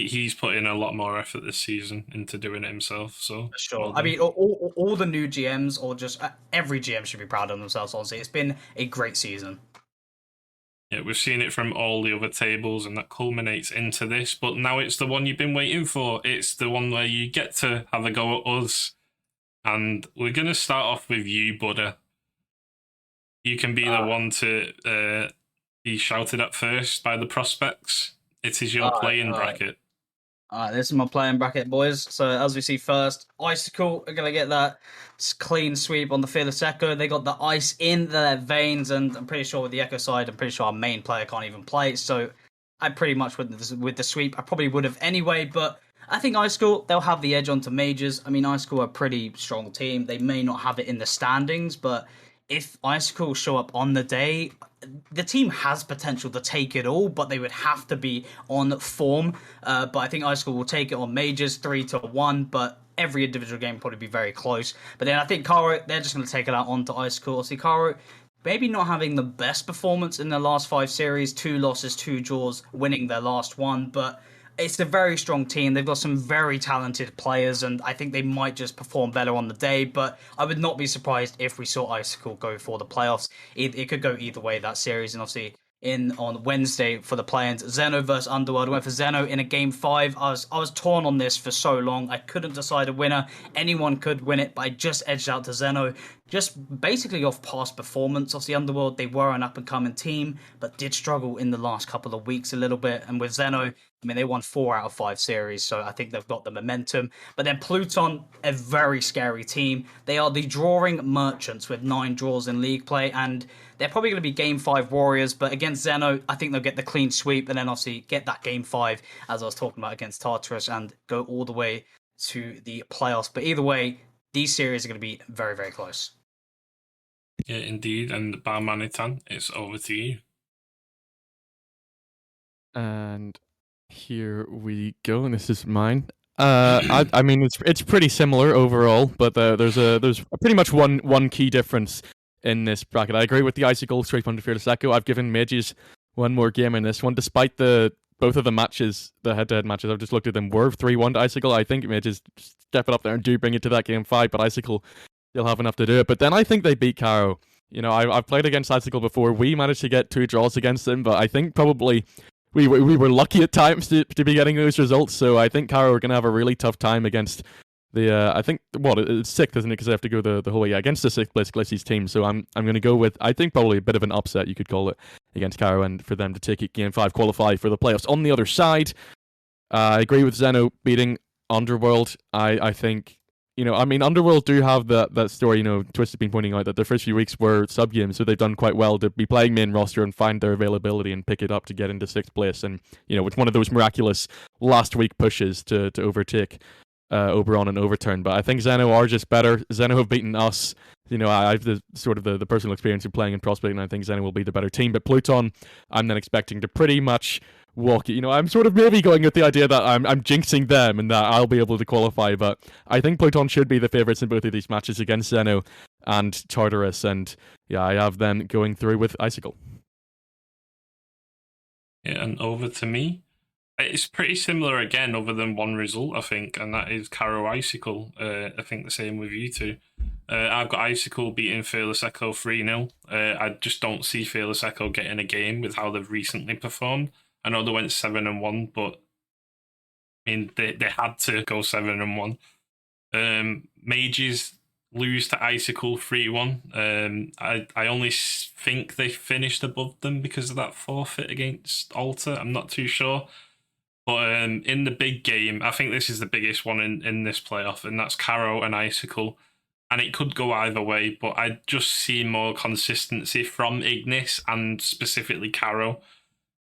He's put in a lot more effort this season into doing it himself. So For sure. well I done. mean, all the new GMs, or just every GM, should be proud of themselves. Honestly, it's been a great season. Yeah, we've seen it from all the other tables, and that culminates into this. But now it's the one you've been waiting for. It's the one where you get to have a go at us. And we're going to start off with you, Buddha. You can be the one to be shouted at first by the prospects. It is your playing bracket. This is my playing bracket, boys. So as we see first, Icicle are going to get that clean sweep on the Fearless Echo. They got the ice in their veins, and I'm pretty sure with the Echo side, I'm pretty sure our main player can't even play. So I pretty much with the sweep, I probably would have anyway, but I think Icicle, they'll have the edge onto Majors. I mean, Icicle are a pretty strong team. They may not have it in the standings, but if Icicle show up on the day, the team has potential to take it all, but they would have to be on form. But I think Icicle will take it on Majors 3-1, but every individual game will probably be very close. But then I think Caro, they're just going to take it out onto Icicle. See, Caro, maybe not having the best performance in their last 5 series, 2 losses, 2 draws, winning their last one, but it's a very strong team. They've got some very talented players, and I think they might just perform better on the day, but I would not be surprised if we saw Icicle go for the playoffs. It could go either way, that series, and obviously on Wednesday for the play-ins, Zeno versus Underworld. I went for Zeno in a game 5. I was torn on this for so long. I couldn't decide a winner. Anyone could win it, but I just edged out to Zeno. Just basically off past performance. Obviously, Underworld, they were an up-and-coming team, but did struggle in the last couple of weeks a little bit. And with Zeno, I mean, they won 4 out of 5 series, so I think they've got the momentum. But then Pluton, a very scary team. They are the drawing merchants with 9 draws in league play, and they're probably going to be Game 5 Warriors, but against Zeno, I think they'll get the clean sweep, and then obviously get that Game 5, as I was talking about, against Tartarus, and go all the way to the playoffs. But either way, these series are going to be very, very close. Yeah, indeed. And Barmanitani, it's over to you. And here we go, and this is mine. I mean, it's pretty similar overall, but there's pretty much one key difference in this bracket. I agree with the Icicle straight from the Fearless Echo. I've given Mages one more game in this one, despite both of the matches, the head-to-head matches. I've just looked at them, were 3-1 to Icicle. I think Mages step it up there and do bring it to that game 5, but Icicle, they'll have enough to do it. But then I think they beat Caro. You know, I've played against Icicle before. We managed to get 2 draws against them, but I think probably we were lucky at times to be getting those results. So I think Caro are going to have a really tough time against the I think it's 6th, isn't it? Because they have to go the whole way against the 6th place Glissie's team. So I'm going to go with, I think, probably a bit of an upset, you could call it, against Caro, and for them to take it game 5, qualify for the playoffs. On the other side, I agree with Zeno beating Underworld. I think, you know, I mean, Underworld do have that story, you know, Twist has been pointing out that their first few weeks were sub games, so they've done quite well to be playing main roster and find their availability and pick it up to get into 6th place. And, you know, it's one of those miraculous last week pushes to overtake Oberon and Overturn. But I think Zeno are just better. Zeno have beaten us. You know, I have the sort of the personal experience of playing in Prospect, and I think Zeno will be the better team. But Pluton, I'm then expecting to pretty much walk. You know, I'm sort of maybe going with the idea that I'm jinxing them and that I'll be able to qualify. But I think Pluton should be the favourites in both of these matches against Zeno and Tartarus. And yeah, I have them going through with Icicle. Yeah, and over to me. It's pretty similar again, other than one result, I think, and that is Caro Icicle. I think the same with you two. I've got Icicle beating Fearless Echo 3-0. I just don't see Fearless Echo getting a game with how they've recently performed. I know they went 7-1, but I mean they had to go 7-1. Mages lose to Icicle 3-1. I only think they finished above them because of that forfeit against Alter. I'm not too sure. But in the big game, I think this is the biggest one in this playoff, and that's Caro and Icicle. And it could go either way, but I just see more consistency from Ignis and specifically Caro.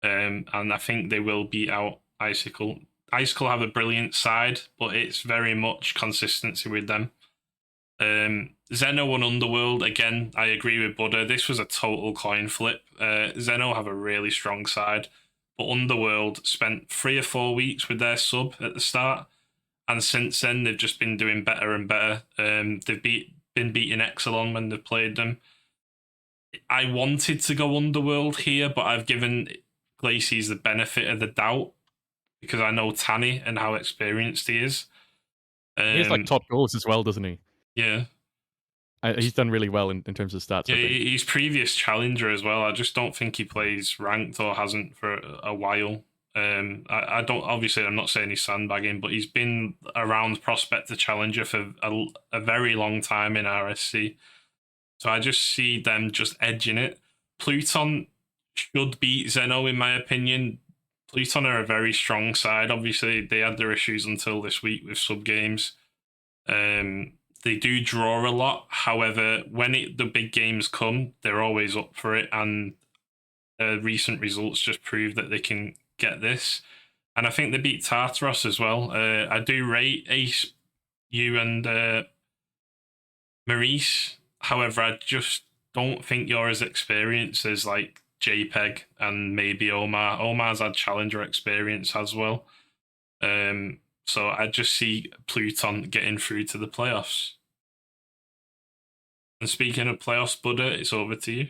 And I think they will beat out Icicle. Icicle have a brilliant side, but it's very much consistency with them. Zeno and Underworld, again, I agree with Buddha. This was a total coin flip. Zeno have a really strong side. But Underworld spent 3 or 4 weeks with their sub at the start, and since then they've just been doing better and better. They've been beating Exelon when they've played them. I wanted to go Underworld here, but I've given Glacies the benefit of the doubt because I know Tanny and how experienced he is. He has like top goals as well, doesn't he? Yeah. He's done really well in terms of stats. Yeah, I think. he's previous challenger as well. I just don't think he plays ranked or hasn't for a while. I don't. Obviously, I'm not saying he's sandbagging, but he's been around prospector challenger for a very long time in RSC. So I just see them just edging it. Pluton should beat Zeno, in my opinion. Pluton are a very strong side. Obviously, they had their issues until this week with sub games. They do draw a lot. However, when the big games come, they're always up for it. And recent results just prove that they can get this. And I think they beat Tartaros as well. I do rate Ace, you and Maurice. However, I just don't think you're as experienced as like JPEG and maybe Omar. Omar's had challenger experience as well. So I just see Pluton getting through to the playoffs. And speaking of playoffs, Buddha, it's over to you.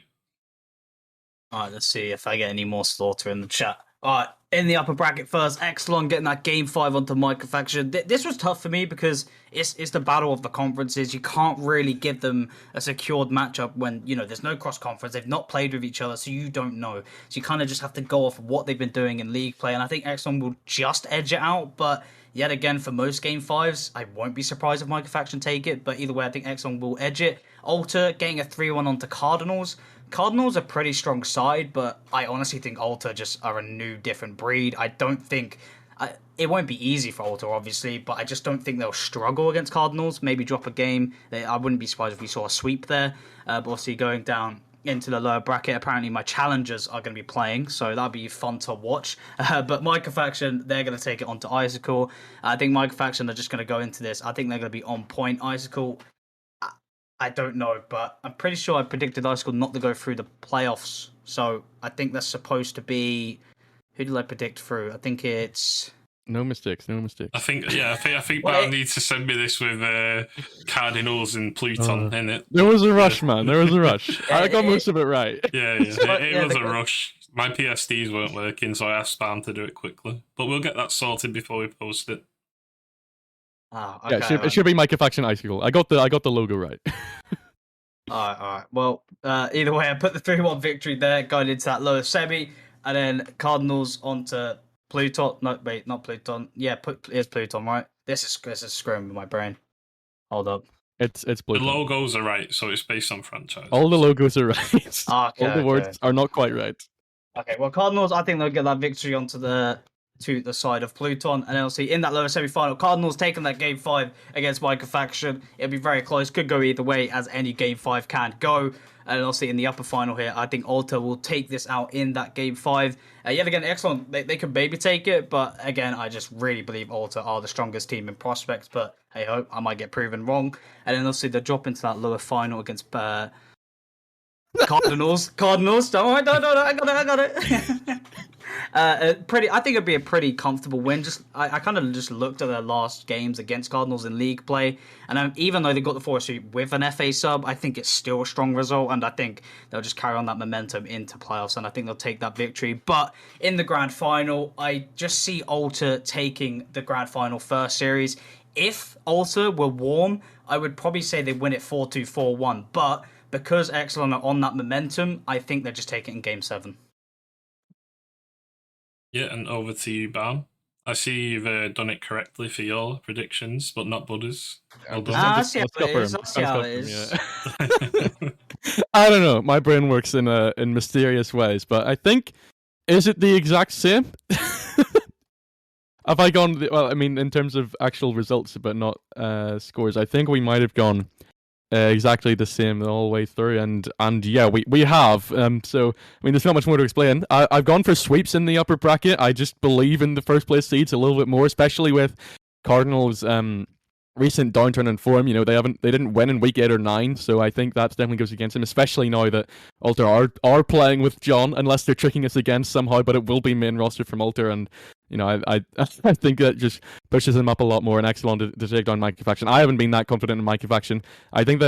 All right, let's see if I get any more slaughter in the chat. All right, in the upper bracket first, Exelon getting that game 5 onto Microfaction. This was tough for me because it's the battle of the conferences. You can't really give them a secured matchup when, there's no cross-conference. They've not played with each other, so you don't know. So you kind of just have to go off what they've been doing in league play, and I think Exelon will just edge it out, but yet again, for most game 5s, I won't be surprised if Microfaction take it, but either way, I think Exelon will edge it. Alter getting a 3-1 onto Cardinals. Cardinals are a pretty strong side, but I honestly think Alter just are a new, different breed. I don't think... it won't be easy for Alter, obviously, but I just don't think they'll struggle against Cardinals. Maybe drop a game. I wouldn't be surprised if we saw a sweep there. But obviously, going down into the lower bracket, apparently my challengers are going to be playing, so that'll be fun to watch. But Microfaction, they're going to take it onto Icicle. I think Microfaction are just going to go into this. I think they're going to be on point. Icicle... I don't know, but I'm pretty sure I predicted Icicle not to go through the playoffs. So I think that's supposed to be... Who did I predict through? I think it's... No mistakes. I think Bar needs to send me this with Cardinals and Pluton in it. There was a rush, man. There was a rush. I got most of it right. Yeah. It was a rush. My PSDs weren't working, so I asked Spam to do it quickly. But we'll get that sorted before we post it. Oh, okay, yeah, it should be Microfaction Icicle. I got the logo right. All right. Well, either way, I put the 3-1 victory there, going into that lower semi, and then Cardinals onto Pluton. No, wait, not Pluton. Yeah, here's Pluton, right? This is screwing with my brain. Hold up. It's Pluton. The logos are right, so it's based on franchise. All the logos are right. Okay, all the words are not quite right. Okay, well, Cardinals, I think they'll get that victory onto the side of Pluton, and obviously in that lower semi-final, Cardinals taking that game 5 against Microfaction. It'll be very close, could go either way, as any game 5 can go. And obviously in the upper final here, I think Alter will take this out in that game 5. Yet again, excellent. They could maybe take it, but again, I just really believe Alter are the strongest team in prospects. But hey ho, I might get proven wrong. And then obviously they drop into that lower final against Cardinals. Don't worry, no, I got it. I think it'd be a pretty comfortable win. I kind of just looked at their last games against Cardinals in league play, and even though they got the 4-2 with an FA sub, I think it's still a strong result, and I think they'll just carry on that momentum into playoffs, and I think they'll take that victory. But in the grand final, I just see Alter taking the grand final first series. If Alter were warm, I would probably say they win it 4-2, 4-1, but because Exelon are on that momentum, I think they just take it in game 7. Yeah, and over to you, Bam. I see you've done it correctly for your predictions, but not Buddha's. Well done. I see how it is. I don't know. My brain works in mysterious ways, but I think, is it the exact same? Have I gone? Well, I mean, in terms of actual results, but not scores, I think we might have gone exactly the same the whole way through, and yeah, we have. So I mean, there's not much more to explain. I've gone for sweeps in the upper bracket. I just believe in the first place seeds a little bit more, especially with Cardinals' recent downturn in form. You know, they didn't win in week 8 or 9, so I think that definitely goes against them. Especially now that Alter are playing with John, unless they're tricking us again somehow. But it will be main roster from Alter, and you know, I think that just pushes them up a lot more. And Exelon to take down Microfaction. I haven't been that confident in Microfaction. I think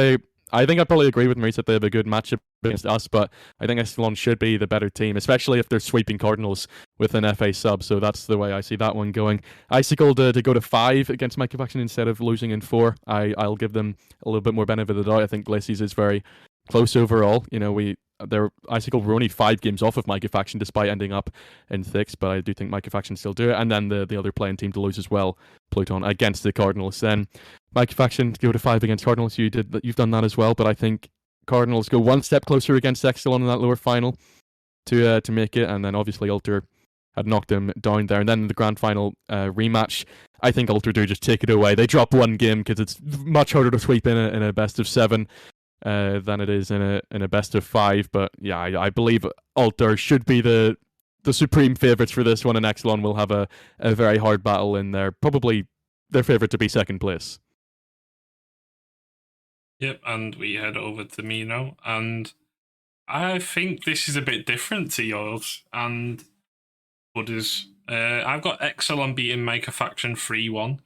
I think I probably agree with Maurice that they have a good matchup against us, but I think Echelon should be the better team, especially if they're sweeping Cardinals with an FA sub. So that's the way I see that one going. Icicle to go to 5 against Micah Faction instead of losing in 4. I'll give them a little bit more benefit of the doubt. I think Glaciers is very close overall. Their Icicle were only 5 games off of Micah Faction despite ending up in 6, but I do think Micah Faction still do it. And then the other playing team to lose as well, Pluton, against the Cardinals. Then Micah Faction go to 5 against Cardinals. You've done that as well, but I think Cardinals go one step closer against Exelon in that lower final to make it, and then obviously Ulter had knocked them down there. And then in the grand final rematch, I think Ulter do just take it away. They drop one game because it's much harder to sweep in a best of 7 than it is in a best of 5. But yeah, I believe Ulter should be the supreme favourites for this one, and Exelon will have a very hard battle in there. Probably their favourite to be second place. Yep, and we head over to me now, and I think this is a bit different to yours and Buddy's. I've got Exelon beating Micah Faction 3-1,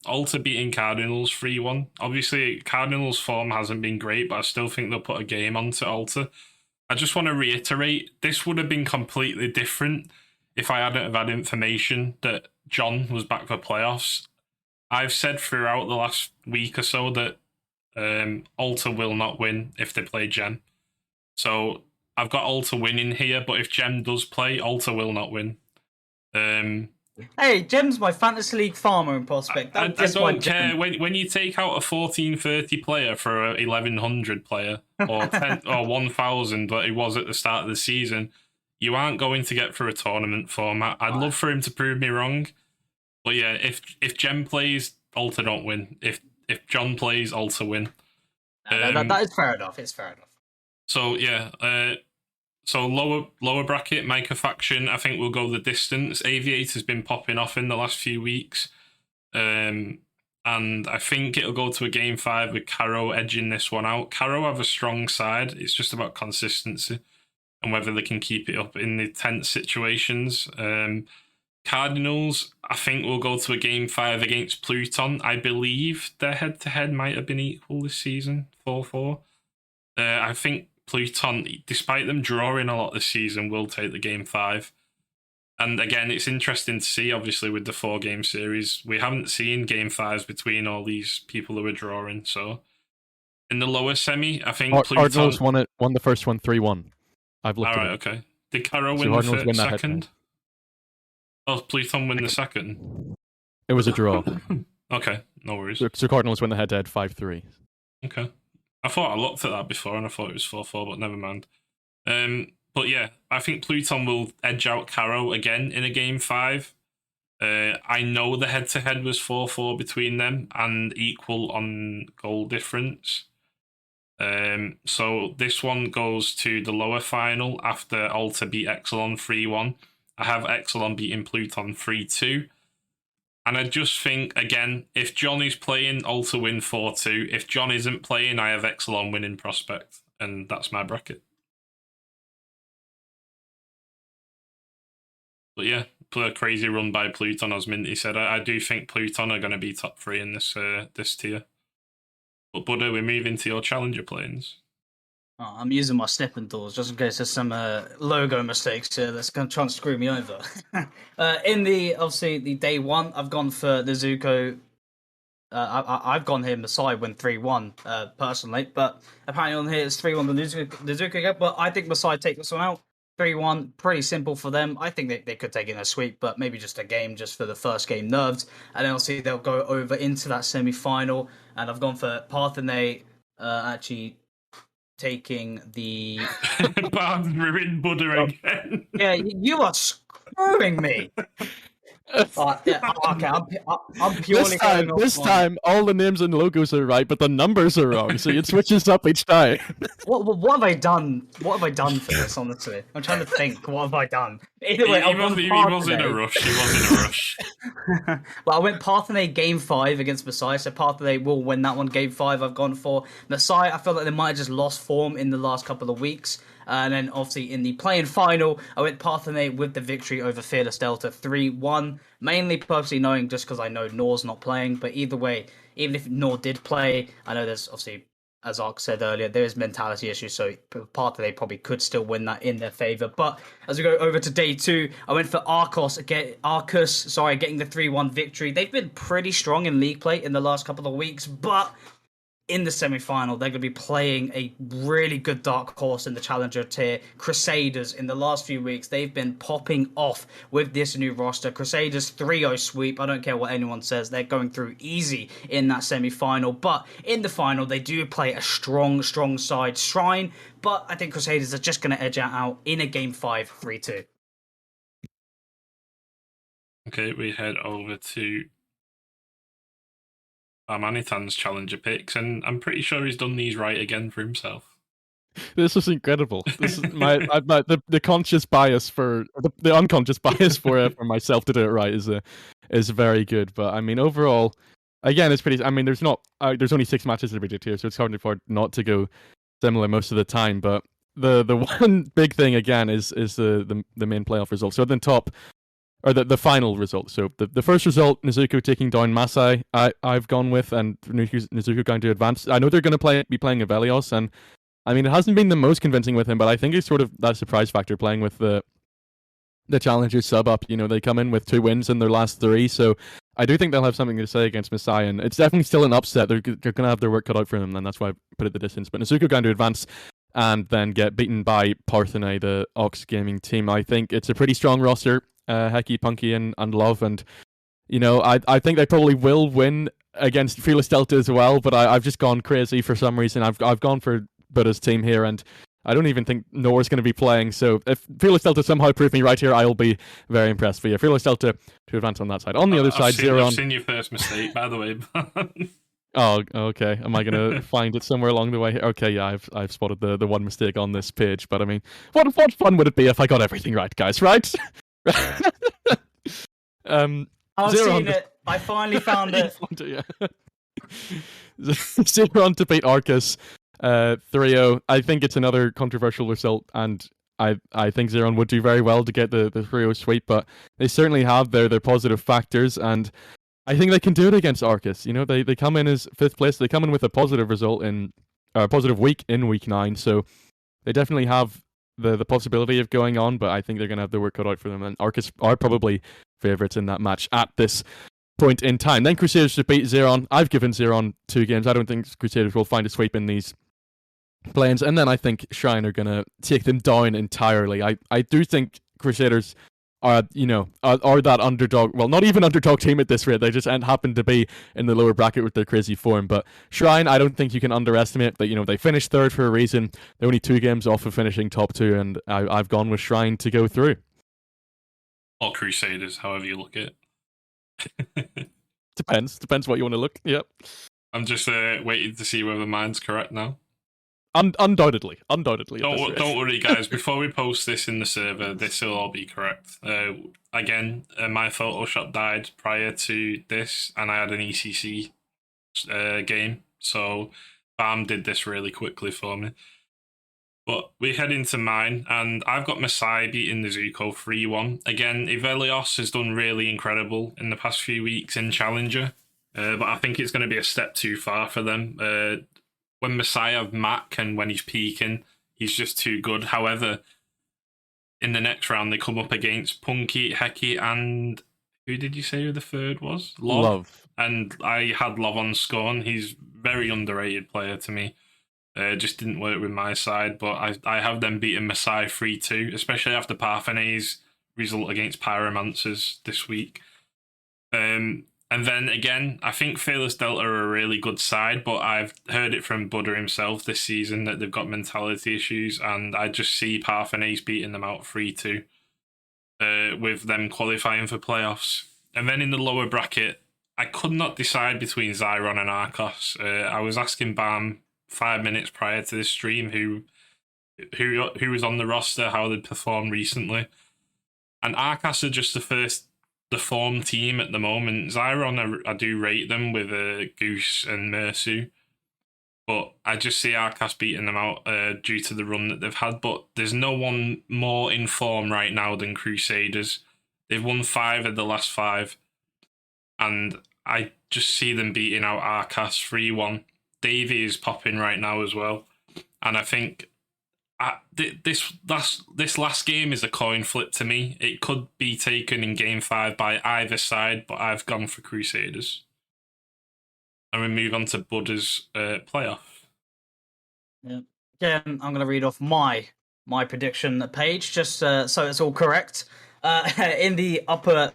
Alta beating Cardinals 3-1. Obviously, Cardinals' form hasn't been great, but I still think they'll put a game onto Alta. I just want to reiterate, this would have been completely different if I hadn't have had information that John was back for playoffs. I've said throughout the last week or so that Alta will not win if they play Gem. So I've got Alta winning here, but if Gem does play, Alta will not win. Hey, Gem's my fantasy league farmer and prospect. I don't care. When you take out a 1430 player for a 1100 player or 10 or 1000 that he was at the start of the season, you aren't going to get through a tournament format. I'd love for him to prove me wrong, but yeah, if Gem plays, Alta don't win. If John plays, Alta win. That is fair enough. It's fair enough. So yeah, so lower bracket, Micah Faction, I think we'll go the distance. Aviator's been popping off in the last few weeks. And I think it'll go to a game 5 with Caro edging this one out. Caro have a strong side. It's just about consistency and whether they can keep it up in the tense situations. Cardinals, I think will go to a game 5 against Pluton. I believe their head-to-head might have been equal this season, 4-4. I think Pluton, despite them drawing a lot this season, will take the game 5. And again, it's interesting to see, obviously, with the 4-game series, we haven't seen game 5s between all these people who are drawing. So in the lower semi, I think Cardinals won the first one 3-1. I've looked at it. Okay. Did Caro win the second? Oh, Pluton win the second? It was a draw. Okay, no worries. So Cardinals win the head-to-head 5-3. Okay. I thought I looked at that before and I thought it was 4-4, but never mind. But yeah, I think Pluton will edge out Caro again in a game 5. I know the head-to-head was 4-4 between them and equal on goal difference. So this one goes to the lower final after Alta beat Exelon 3-1. I have Exelon beating Pluton 3-2. And I just think, again, if John is playing, Alta win 4-2. If John isn't playing, I have Exelon winning prospect. And that's my bracket. But yeah, a crazy run by Pluton, as Minty said. I do think Pluton are going to be top 3 in this tier. But Buddha, we're moving to your challenger planes. Oh, I'm using my snipping tools just in case there's some logo mistakes here that's going to try and screw me over. In the day 1, I've gone for the Zuko. I've gone here Masai win 3-1 personally, but apparently on here it's 3-1 the Zuko again. But I think Masai take this one out. 3-1, pretty simple for them. I think they could take in a sweep, but maybe just a game just for the first game nerves. And then obviously they'll go over into that semi-final. And I've gone for Parthenay actually taking the... Bad ruined Buddha again. Yeah, you are screwing me. Okay, I'm purely this time all the names and logos are right, but the numbers are wrong, so it switches up each time. What have I done? What have I done for this? Honestly, I'm trying to think. What have I done? Either way, he was in a rush. Well, I went Parthenay game 5 against Masai, so Parthenay will win that one. Game 5, I've gone for Masai. I feel like they might have just lost form in the last couple of weeks. And then, obviously, in the play-in final, I went Parthenay with the victory over Fearless Delta 3-1. Mainly purposely knowing just because I know Nor's not playing. But either way, even if Nor did play, I know there's obviously as Ark said earlier, there is mentality issues, so part of they probably could still win that in their favor. But as we go over to day 2, I went for Arcos getting the 3-1 victory. They've been pretty strong in league play in the last couple of weeks, but in the semi-final, they're going to be playing a really good dark horse in the challenger tier, Crusaders. In the last few weeks, they've been popping off with this new roster. Crusaders 3-0 sweep. I don't care what anyone says. They're going through easy in that semi-final. But in the final, they do play a strong side, Shrine. But I think Crusaders are just going to edge out in a game 5, 3-2. Okay, we head over to Barmanitani's challenger picks, and I'm pretty sure he's done these right again for himself. This is incredible. This is the conscious bias for the unconscious bias for myself to do it right is very good. But I mean, overall, again, it's pretty. I mean, there's only 6 matches to be did here, so it's hard not to go similar most of the time. But the one big thing again is the main playoff result. So at the top. Or the final result. So the first result, Nezuko taking down Masai, I've gone with, and Nezuko going to advance. I know they're going to be playing Avelios, and I mean, it hasn't been the most convincing with him, but I think it's sort of that surprise factor playing with the challengers sub up. You know, they come in with 2 wins in their last 3, so I do think they'll have something to say against Masai, and it's definitely still an upset. They're going to have their work cut out for them, and that's why I put it the distance. But Nezuko going to advance and then get beaten by Parthene, the Ox Gaming team. I think it's a pretty strong roster. Heki, Punky, and Love, and you know, I think they probably will win against Fearless Delta as well. But I've just gone crazy for some reason. I've gone for Buddha's team here, and I don't even think Nora's going to be playing. So if Fearless Delta somehow prove me right here, I'll be very impressed. But yeah, Fearless Delta to advance on that side. On the other side, Zeron. I've seen your first mistake, by the way. Oh, okay. Am I going to find it somewhere along the way? Okay, yeah, I've spotted the one mistake on this page. But I mean, what fun would it be if I got everything right, guys? Right? I've seen it. I finally found it. Zeron to beat Arcus 3-0. I think it's another controversial result, and I think Zeron would do very well to get the 3-0 sweep, but they certainly have their positive factors, and I think they can do it against Arcus. You know, they come in as 5th place. They come in with a positive result in positive week in week 9, so they definitely have the possibility of going on, but I think they're going to have their work cut out for them, and Arcus are probably favourites in that match at this point in time. Then Crusaders to beat Zeron. I've given Zeron 2 games. I don't think Crusaders will find a sweep in these planes, and then I think Shrine are going to take them down entirely. I do think Crusaders are that underdog, well, not even underdog team at this rate. They just happen to be in the lower bracket with their crazy form. But Shrine, I don't think you can underestimate that. You know, they finished 3rd for a reason. They're only 2 games off of finishing top 2, and I've gone with Shrine to go through. Or Crusaders, however you look at it. Depends what you want to look. Yep. I'm just waiting to see whether mine's correct now. Undoubtedly. Don't worry, guys. Before we post this in the server, this will all be correct. Again, my Photoshop died prior to this, and I had an ECC game, so Bam did this really quickly for me. But we head into mine, and I've got Masai beating Nezuko 3-1. Again, Ivelios has done really incredible in the past few weeks in Challenger, but I think it's going to be a step too far for them. When Masai have Mac and when he's peaking, he's just too good. However, in the next round, they come up against Punky, Heki, and who did you say who the 3rd was? Love. And I had Love on Scorn. He's very underrated player to me. Just didn't work with my side, but I have them beating Masai 3-2, especially after Parthene's result against Pyromancers this week. And then again, I think Fearless Delta are a really good side, but I've heard it from Buddha himself this season that they've got mentality issues, and I just see Parthenes beating them out 3-2 with them qualifying for playoffs. And then in the lower bracket, I could not decide between Zyron and Arcos. I was asking Bam 5 minutes prior to this stream who was on the roster, how they'd performed recently. And Arcos are just the form team at the moment. Zyron, I do rate them with Goose and Mersu, but I just see Arcas beating them out due to the run that they've had. But there's no one more in form right now than Crusaders. They've won 5 of the last 5, and I just see them beating out Arcas 3-1. Davey is popping right now as well, and I think this last game is a coin flip to me. It could be taken in Game 5 by either side, but I've gone for Crusaders. And we move on to Buddha's playoff. Yeah. Again, I'm going to read off my prediction page, just so it's all correct. In the upper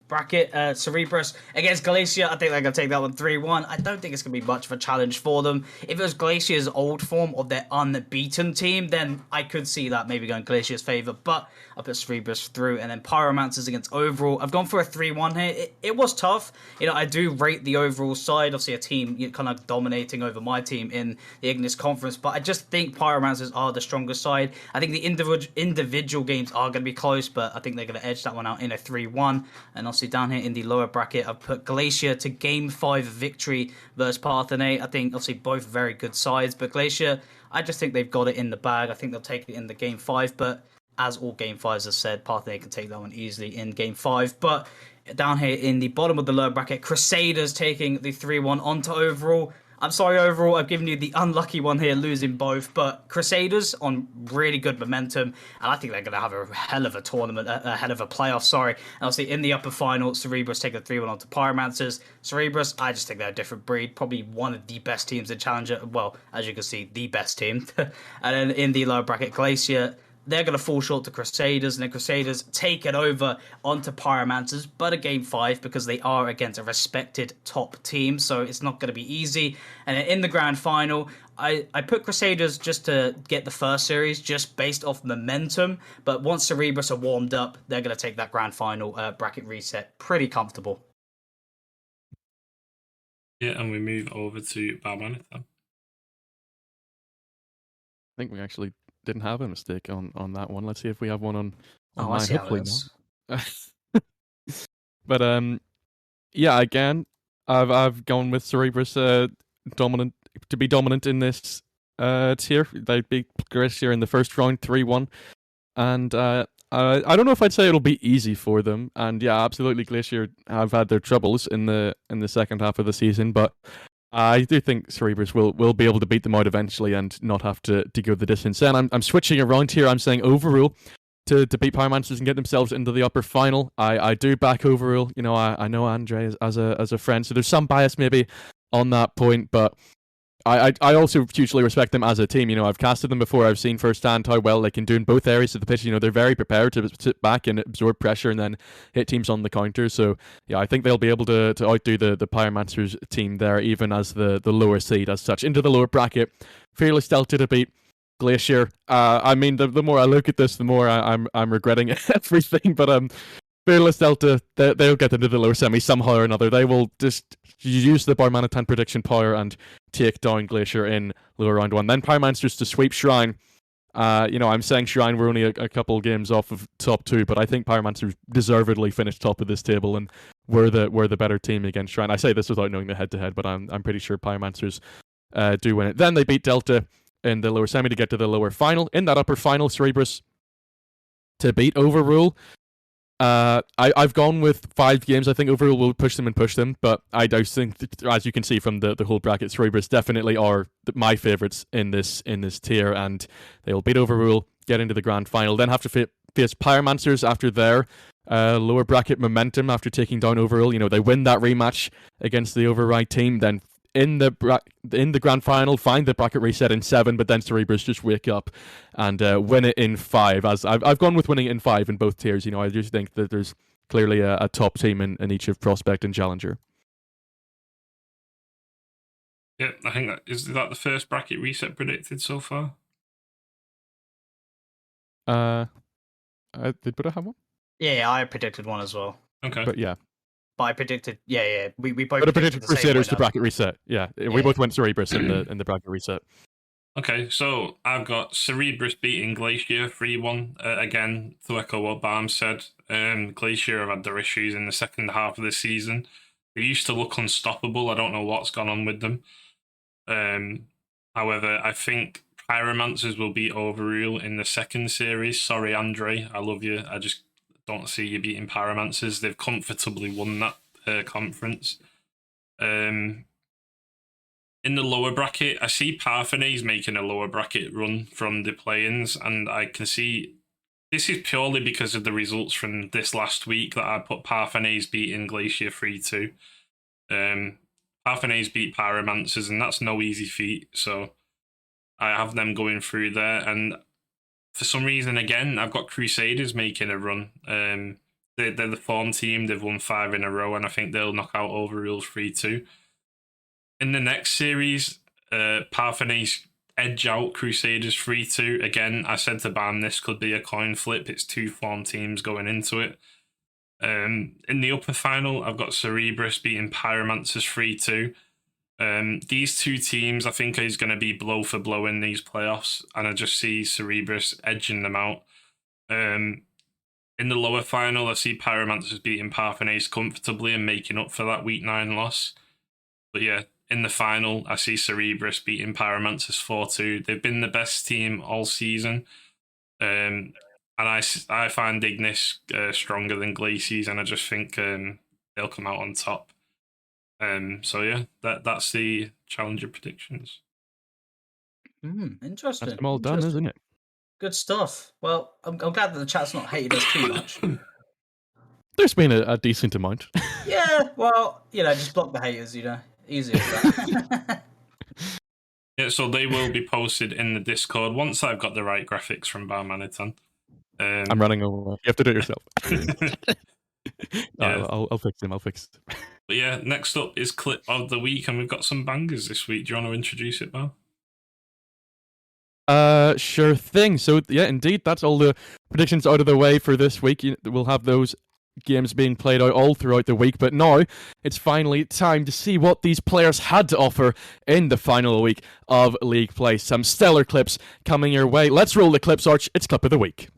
bracket, Cerebrus against Glacier. I think they're going to take that one 3-1. I don't think it's going to be much of a challenge for them. If it was Glacier's old form of their unbeaten team, then I could see that maybe going Glacier's favour. But I put Cerebrus through, and then Pyromancers against Overall. I've gone for a 3-1 here. It was tough. I do rate the Overall side. Obviously, a team kind of dominating over my team in the Ignis Conference, but I just think Pyromancers are the stronger side. I think the individual games are going to be close, but I think they're going to edge that one out in a 3-1. And obviously down here in the lower bracket, I've put Glacier to Game 5 victory versus Parthenay. I think obviously both very good sides, but Glacier, I just think they've got it in the bag. I think they'll take it in the Game 5, but as all Game 5s have said, Parthenay can take that one easily in Game 5. But down here in the bottom of the lower bracket, Crusaders taking the 3-1 onto Overall. I'm sorry, Overall, I've given you the unlucky one here, losing both, but Crusaders on really good momentum, and I think they're going to have a hell of a tournament, a hell of a playoff, sorry. And obviously, in the upper final, Cerebrus take the 3-1 onto Pyromancers. Cerebrus, I just think they're a different breed, probably one of the best teams in Challenger, well, as you can see, the best team. And then in the lower bracket, Glacier, they're going to fall short to Crusaders, and then Crusaders take it over onto Pyromancers, but a Game 5 because they are against a respected top team, so it's not going to be easy. And then in the grand final, I put Crusaders just to get the first series, just based off momentum, but once Cerebrus are warmed up, they're going to take that grand final bracket reset pretty comfortable. Yeah, and we move over to Barmanitani. I think we actually didn't have a mistake on that one. Let's see if we have one on mine. Hopefully not. But yeah, again, I've gone with Cerebrus dominant in this tier. They beat Glacier in the first round 3-1, and I don't know if I'd say it'll be easy for them. And yeah, absolutely, Glacier have had their troubles in the second half of the season, but I do think Cerebrus will be able to beat them out eventually and not have to go the distance. And I'm switching around here. I'm saying Overrule to beat Pyromancers and get themselves into the upper final. I do back Overrule. I know Andre as a friend, so there's some bias maybe on that point, but I also hugely respect them as a team. I've casted them before. I've seen firsthand how well they can do in both areas of the pitch. They're very prepared to sit back and absorb pressure and then hit teams on the counter. So, yeah, I think they'll be able to outdo the Pyromancers team there, even as the lower seed as such. Into the lower bracket, Fearless Delta to beat Glacier. I mean, the more I look at this, the more I'm regretting everything. But Fearless Delta, they'll get into the lower semi somehow or another. They will just use the Barmanitani prediction power and take down Glacier in lower round 1. Then Pyromancers to sweep Shrine. I'm saying Shrine were only a couple games off of top 2, but I think Pyromancers deservedly finished top of this table and were the better team against Shrine. I say this without knowing the head-to-head, but I'm pretty sure Pyromancers do win it. Then they beat Delta in the lower semi to get to the lower final. In that upper final, Cerebrus to beat Overrule. I've gone with 5 games. I think Overall will push them, but I do think, as you can see from the whole bracket, Cerebrus definitely are my favourites in this tier, and they'll beat Overrule, get into the grand final, then have to face Pyromancers after their lower bracket momentum after taking down Overrule. They win that rematch against the Override team, then in the grand final, find the bracket reset in 7, but then Cerebrus just wake up and win it in 5. As I've gone with winning it in 5 in both tiers. I just think that there's clearly a top team in each of Prospect and Challenger. Yeah, I think is that the first bracket reset predicted so far? Did Buddha have one? Yeah, I predicted one as well. Okay, but yeah. But I predicted, we both predicted Crusaders to bracket reset. Yeah, we both went Cerebrus in the bracket reset. Okay, so I've got Cerebrus beating Glacier 3-1. Again, to echo what Barm said, Glacier have had their issues in the second half of the season. They used to look unstoppable. I don't know what's gone on with them. However, I think Pyromancers will beat Overrule in the second series. Sorry, Andre, I love you. I just don't see you beating Pyromancers. They've comfortably won that conference. in the lower bracket, I see Parthena's making a lower bracket run from the play-ins, and I can see this is purely because of the results from this last week that I put Parthena's beating Glacier 3-2. Parthena's beat Pyromancers, and that's no easy feat, so I have them going through there. And for some reason, again, I've got Crusaders making a run. They're the form team. They've won 5 in a row, and I think they'll knock out Overrules 3-2. In the next series, Parthena's edge out Crusaders 3-2. Again, I said to Bam, this could be a coin flip. It's 2 form teams going into it. In the upper final, I've got Cerebrus beating Pyromancers 3-2. These 2 teams, I think, is going to be blow for blow in these playoffs, and I just see Cerebrus edging them out. In the lower final, I see Pyromancers beating Parthena's comfortably and making up for that week 9 loss. But yeah, in the final, I see Cerebrus beating Pyromancers 4-2. They've been the best team all season. And I find Ignis stronger than Glacies, and I just think they'll come out on top. So yeah, that's the Challenger predictions. Interesting. That's them all done, isn't it? Good stuff. Well, I'm glad that the chat's not hated us too much. There's been a decent amount. Yeah, well, just block the haters, Easy as that. Yeah, so they will be posted in the Discord once I've got the right graphics from Barmanitani. I'm running over. You have to do it yourself. Yeah. I'll fix him. But yeah, next up is Clip of the Week, and we've got some bangers this week. Do you want to introduce it, Bar? Sure thing. So yeah, indeed, that's all the predictions out of the way for this week. We'll have those games being played out all throughout the week, but now it's finally time to see what these players had to offer in the final week of league play. Some stellar clips coming your way. Let's roll the clips, Arch. It's Clip of the Week.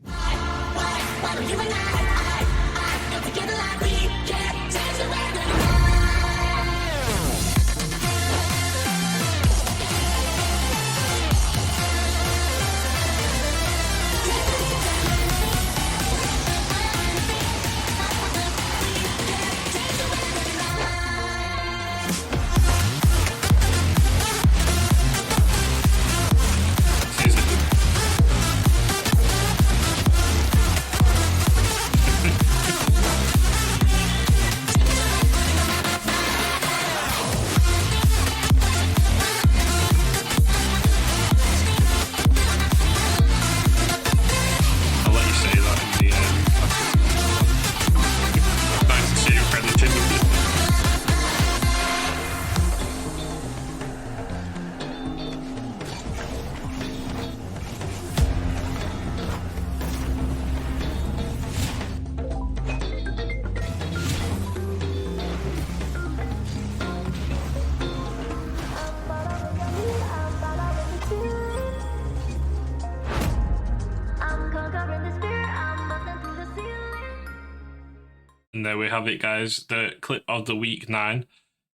And there we have it, guys. The Clip of the Week 9.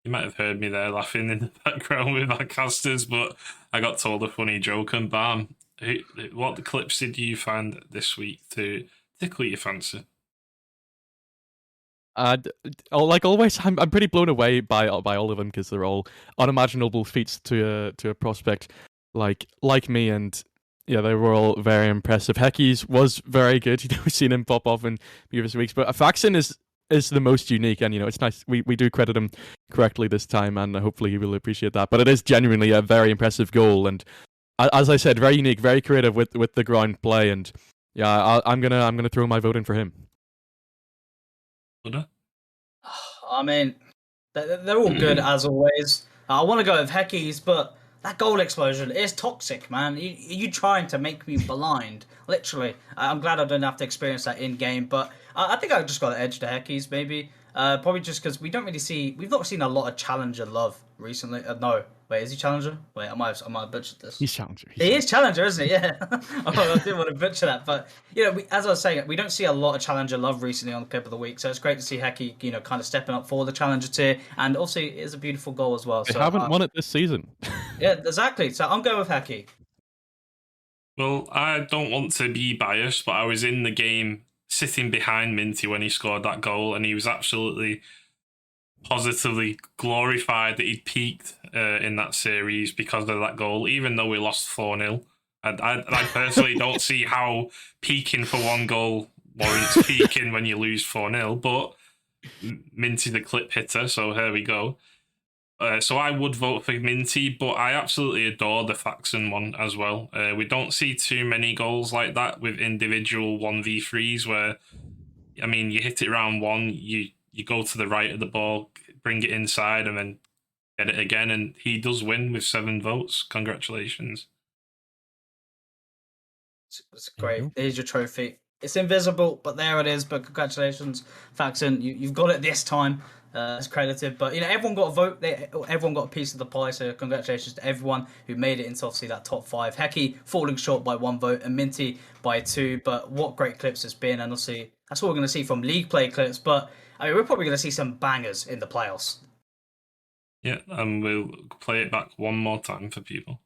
You might have heard me there laughing in the background with our casters, but I got told a funny joke. And Bam, what clips did you find this week to tickle your fancy? Like always, I'm pretty blown away by all of them because they're all unimaginable feats to a prospect like me, and yeah, they were all very impressive. Hekies was very good. We've seen him pop off in previous weeks, but Faxon is the most unique, and it's nice. We do credit him correctly this time, and hopefully he will appreciate that. But it is genuinely a very impressive goal, and as I said, very unique, very creative with the ground play, and yeah, I'm gonna throw my vote in for him. I mean, they're all good as always. I want to go with Hekies, but that goal explosion is toxic, man. You trying to make me blind, literally. I'm glad I didn't have to experience that in game, but I think I just got to edge to Hekies, maybe. Probably just because we've not seen a lot of Challenger love recently. No, wait, is he Challenger? Wait, I might have butchered this. He's Challenger. He is Challenger, isn't he? Yeah. I didn't want to butcher that, but as I was saying, we don't see a lot of Challenger love recently on the Clip of the Week, so it's great to see Heki, kind of stepping up for the Challenger tier, and also it is a beautiful goal as well. They haven't won it this season. Yeah, exactly. So I'm going with Heki. Well, I don't want to be biased, but I was in the game sitting behind Minty when he scored that goal, and he was absolutely positively glorified that he'd peaked in that series because of that goal, even though we lost 4-0. I personally don't see how peaking for one goal warrants peaking when you lose 4-0, but Minty the clip hitter, so here we go. So I would vote for Minty, but I absolutely adore the Faxon one as well. We don't see too many goals like that with individual 1v3s where, I mean, you hit it round one, you go to the right of the ball, bring it inside, and then get it again, and he does win with 7 votes. Congratulations. It's great. There's your trophy. It's invisible, but there it is. But congratulations, Faxon. You've got it this time. It's credited. But, everyone got a vote. Everyone got a piece of the pie. So congratulations to everyone who made it into, obviously, that top 5. Hecky falling short by 1 vote and Minty by 2. But what great clips it's been. And obviously, that's what we're going to see from league play clips. But, we're probably going to see some bangers in the playoffs. Yeah, and we'll play it back one more time for people.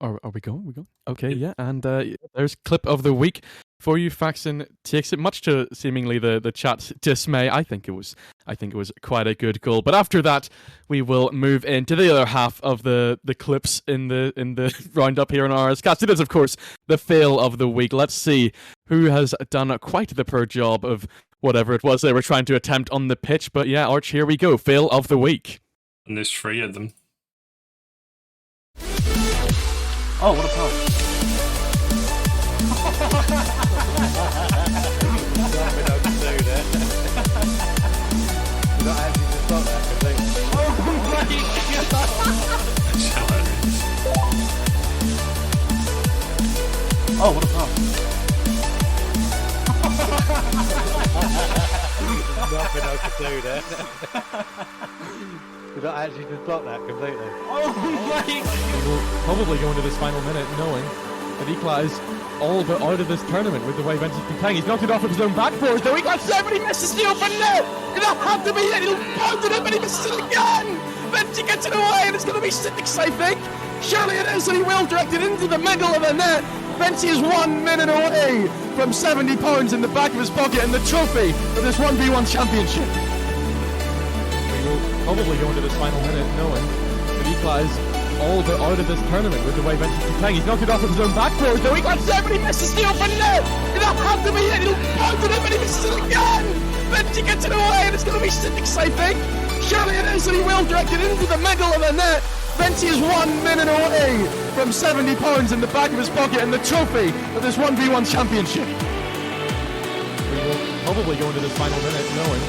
Are we going? Okay, yeah. And there's clip of the week for you. Faxon takes it, much to seemingly the chat's dismay. I think it was quite a good goal. But after that, we will move into the other half of the clips in the roundup here on RSCast. It is, of course, the fail of the week. Let's see who has done quite the poor job of whatever it was they were trying to attempt on the pitch. But yeah, Arch, here we go. Fail of the week. And there's 3 of them. Oh, what a pass. Oh, what a pass. Nothing I could do there. Did I actually just block that completely? Oh my He will probably go into this final minute knowing that Ikla is all but out of this tournament with the way Ventus been playing. He's knocked it off of his own back fours, though. Ikla 70 misses the open net! It'll have to be it! He'll pound it up and he misses it again! Ventus gets it away and it's going to be 6, I think! Surely it is, and he will direct it into the middle of the net! Ventus is 1 minute away from 70 pounds in the back of his pocket and the trophy for this 1v1 championship. Probably go into this final minute knowing that Ikla is all but out of this tournament with the way Ventus is playing. He's knocked it off of his own back fours, though. Ikla 70 misses the open net! It'll have to be it! He'll pound it up and he misses it again! Ventus gets it away and it's going to be 6, I think! Surely it is, and he will direct it into the middle of the net! Ventus is 1 minute away from 70 pounds in the back of his pocket and the trophy of this 1v1 championship. We will probably go into this final minute knowing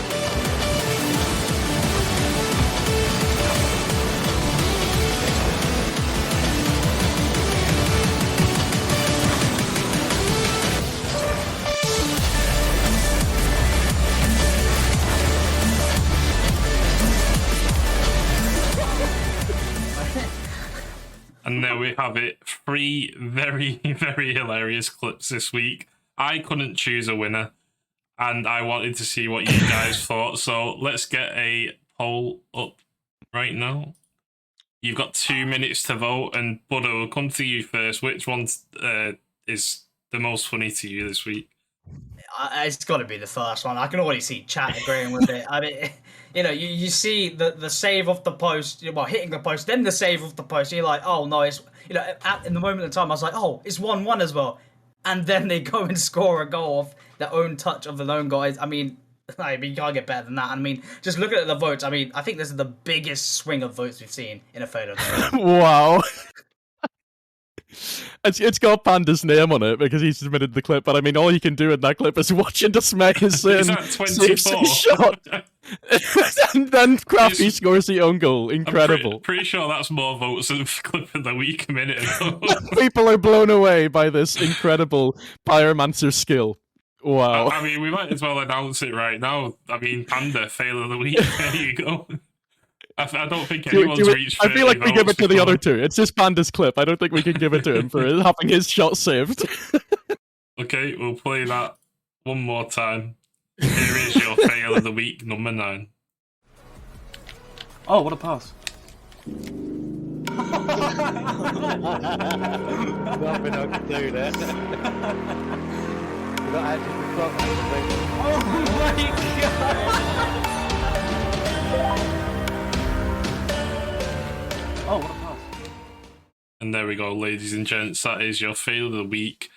And there we have it. 3 very, very hilarious clips this week. I couldn't choose a winner, and I wanted to see what you guys thought. So let's get a poll up right now. You've got 2 minutes to vote, and Buddha, will come to you first. Which one is the most funny to you this week? It's got to be the first one. I can already see chat agreeing with it. I mean, you see the save off the post, well, hitting the post, then the save off the post, and you're like, oh no, it's, in the moment of time, I was like, oh, it's 1-1 as well. And then they go and score a goal off their own touch of their own guys. I mean, you can't get better than that. I mean, just look at the votes. I mean, I think this is the biggest swing of votes we've seen in a photo. Wow. It's got Panda's name on it because he submitted the clip, but I mean, all you can do in that clip is watch and dismay his Is that 24? shot. And then Crafty scores the own goal. Incredible. I'm pretty sure that's more votes than the clip of the week a minute ago. People are blown away by this incredible pyromancer skill. Wow. I mean, we might as well announce it right now. I mean, Panda, fail of the week. There you go. I don't think anyone's reached 30 I feel like we give it to the other before. two. It's just Panda's clip. I don't think we can give it to him for having his shot saved. Okay, we'll play that one more time. Here is your fail of the week, number 9. Oh, what a pass. Nothing I can do there. We've got actually the clock Oh, what a pass. And there we go, ladies and gents. That is your fail of the week.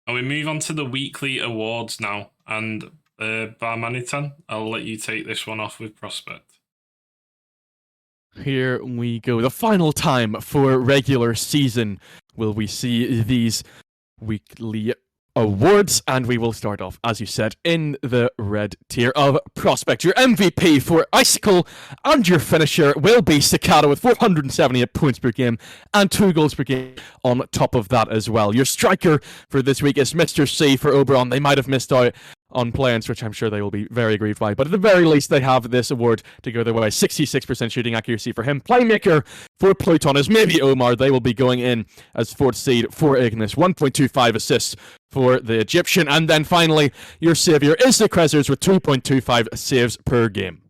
And we move on to the weekly awards now. And Barmanitani, I'll let you take this one off with Prospect. Here we go. The final time for regular season will we see these weekly awards, and we will start off, as you said, in the red tier of Prospect. Your MVP for Icicle and your finisher will be Cicada with 478 points per game and 2 goals per game on top of that as well. Your striker for this week is Mr. C for Oberon. They might have missed out on play-ins, which I'm sure they will be very aggrieved by, but at the very least they have this award to go their way. 66% shooting accuracy for him. Playmaker for Pluton is maybe Omar. They will be going in as 4th seed for Ignis. 1.25 assists for the Egyptian. And then finally, your saviour is the Cresers with 2.25 saves per game.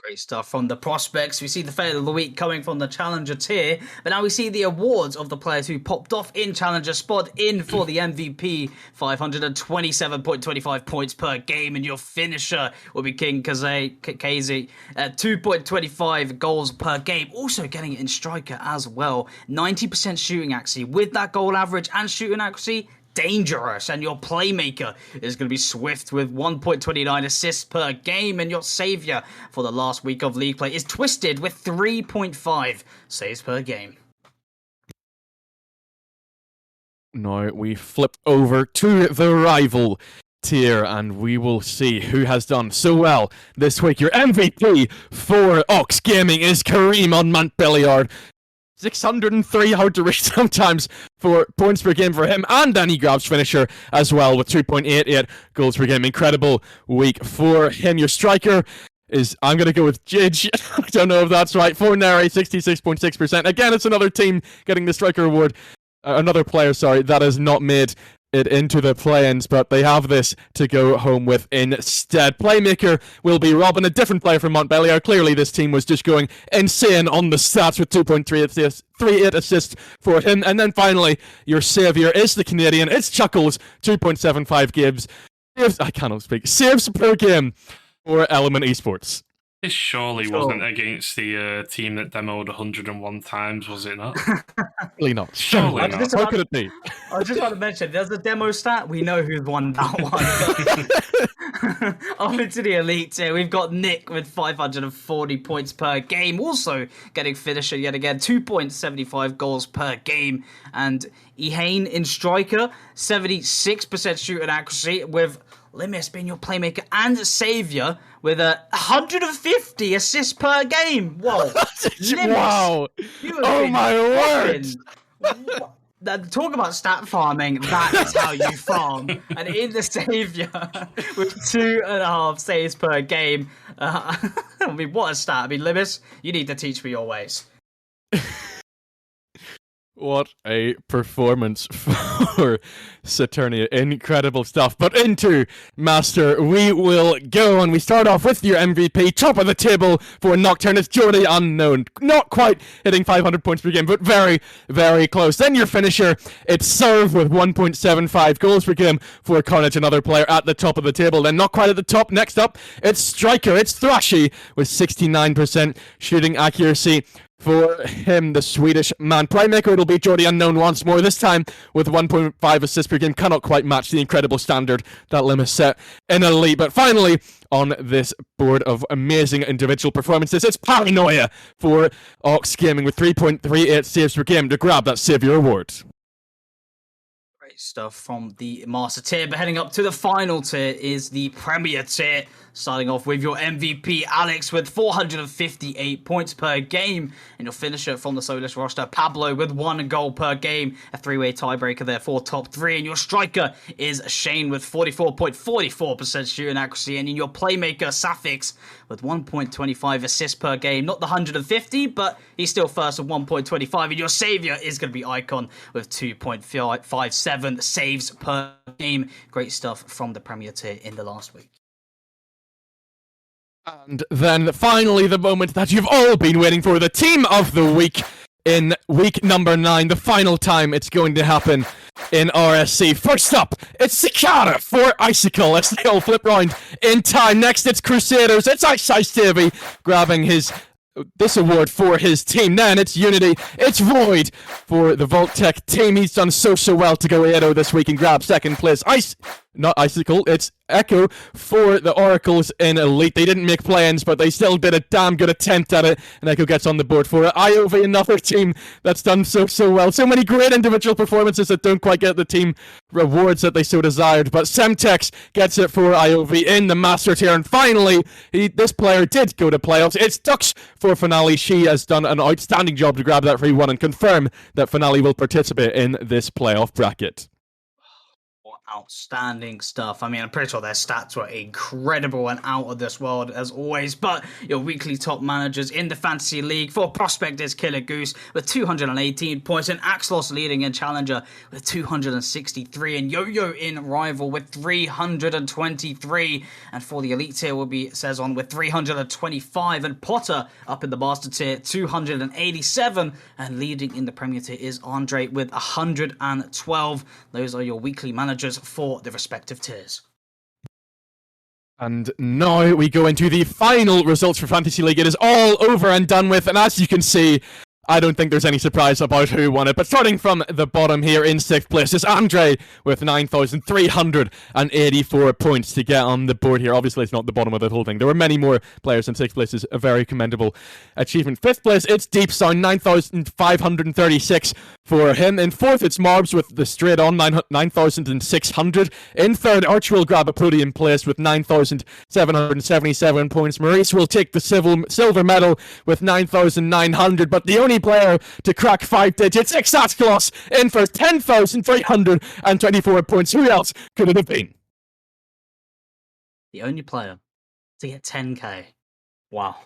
Great stuff from the Prospects. We see the fail of the week coming from the Challenger tier, but now we see the awards of the players who popped off in Challenger spot in for the MVP, 527.25 points per game, and your finisher will be King KZ at 2.25 goals per game, also getting it in striker as well. 90% shooting accuracy with that goal average and shooting accuracy. Dangerous. And your playmaker is going to be Swift with 1.29 assists per game, and your saviour for the last week of league play is Twisted with 3.5 saves per game. Now we flip over to the rival tier, and we will see who has done so well this week. Your MVP for Ox Gaming is Kareem on Montbéliard. 603, hard to reach sometimes, for points per game for him, and then he grabs finisher as well with 2.88 goals per game. Incredible week for him. Your striker is, I'm going to go with Jidge. I don't know if that's right. For Neri, 66.6%. Again, it's another team getting the striker award. Another player, sorry, that has not made it into the play-ins, but they have this to go home with instead. Playmaker will be Robin, a different player from Montbéliard. Clearly, this team was just going insane on the stats with 2.38 assists for him. And then finally, your saviour is the Canadian. It's Chuckles, 2.75 gives. I cannot speak. Saves per game for Element Esports. This surely wasn't against the team that demoed 101 times, was it not? Really not. Surely not. How could it be? I was just about to mention, there's a demo stat. We know who's won that one. Up into the elite tier, we've got Nick with 540 points per game, also getting finisher yet again, 2.75 goals per game. And Ehane in striker, 76% shooting accuracy, with Limis being your playmaker and saviour with 150 assists per game. Whoa. Limis, wow. Oh my word. Talk about stat farming. That is how you farm. And in the saviour with 2.5 saves per game. I mean, what a stat. I mean, Limis, you need to teach me your ways. What a performance for Saturnia. Incredible stuff. But into Master we will go, and we start off with your MVP. Top of the table for Nocturne is Jordy Unknown. Not quite hitting 500 points per game, but very, very close. Then your finisher, it's Serve with 1.75 goals per game for Carnage, another player at the top of the table. Then not quite at the top. Next up, it's Striker. It's Thrashy with 69% shooting accuracy. For him, the Swedish man. Playmaker, it'll be Jordy Unknown once more, this time with 1.5 assists per game. Cannot quite match the incredible standard that Lim has set in Elite. But finally, on this board of amazing individual performances, it's Paranoia for Ox Gaming with 3.38 saves per game to grab that Saviour Award. Great stuff from the Master tier, but heading up to the final tier is the Premier tier. Starting off with your MVP, Alex, with 458 points per game. And your finisher from the Soulless roster, Pablo, with 1 goal per game. A 3-way tiebreaker there for top 3. And your striker is Shane with 44.44% shooting accuracy. And in your playmaker, Safix, with 1.25 assists per game. Not the 150, but he's still first with 1.25. And your savior is going to be Icon with 2.57 saves per game. Great stuff from the Premier tier in the last week. And then finally, the moment that you've all been waiting for, the team of the week in week number 9, the final time it's going to happen in RSC. First up, it's Cicada for Icicle as they all flip round in time. Next, it's Crusaders. It's Ice Davey grabbing this award for his team. Then it's Unity. It's Void for the Vault-Tec team. He's done so well to go 8-0 this week and grab second place. Not Icicle, it's Echo for the Oracles in Elite. They didn't make play-ins, but they still did a damn good attempt at it, and Echo gets on the board for it. IOV, another team that's done so well. So many great individual performances that don't quite get the team rewards that they so desired, but Semtex gets it for IOV in the Master tier. And finally, this player did go to playoffs. It's Dux for Finale. She has done an outstanding job to grab that free one and confirm that Finale will participate in this playoff bracket. Outstanding stuff. I mean, I'm pretty sure their stats were incredible and out of this world as always. But your weekly top managers in the Fantasy League for Prospect is Killer Goose with 218 points, and Axlos leading in Challenger with 263, and Yo-Yo in Rival with 323. And for the Elite tier will be Sezon with 325, and Potter up in the Master tier 287, and leading in the Premier tier is Andre with 112. Those are your weekly managers for the respective tiers. And now we go into the final results for Fantasy League. It is all over and done with, and as you can see, I don't think there's any surprise about who won it. But starting from the bottom here in 6th place is Andre with 9,384 points to get on the board here. Obviously, it's not the bottom of the whole thing. There were many more players in 6th place. Is a very commendable achievement. 5th place, it's Deep Sound, 9,536 for him. In 4th, it's Marbs with the straight on, 9,600. In 3rd, Arch will grab a podium place with 9,777 points. Maurice will take the silver medal with 9,900, but the only player to crack 5 digits, Exatgloss, in for 10,324 points. Who else could it have been? The only player to get 10k. Wow.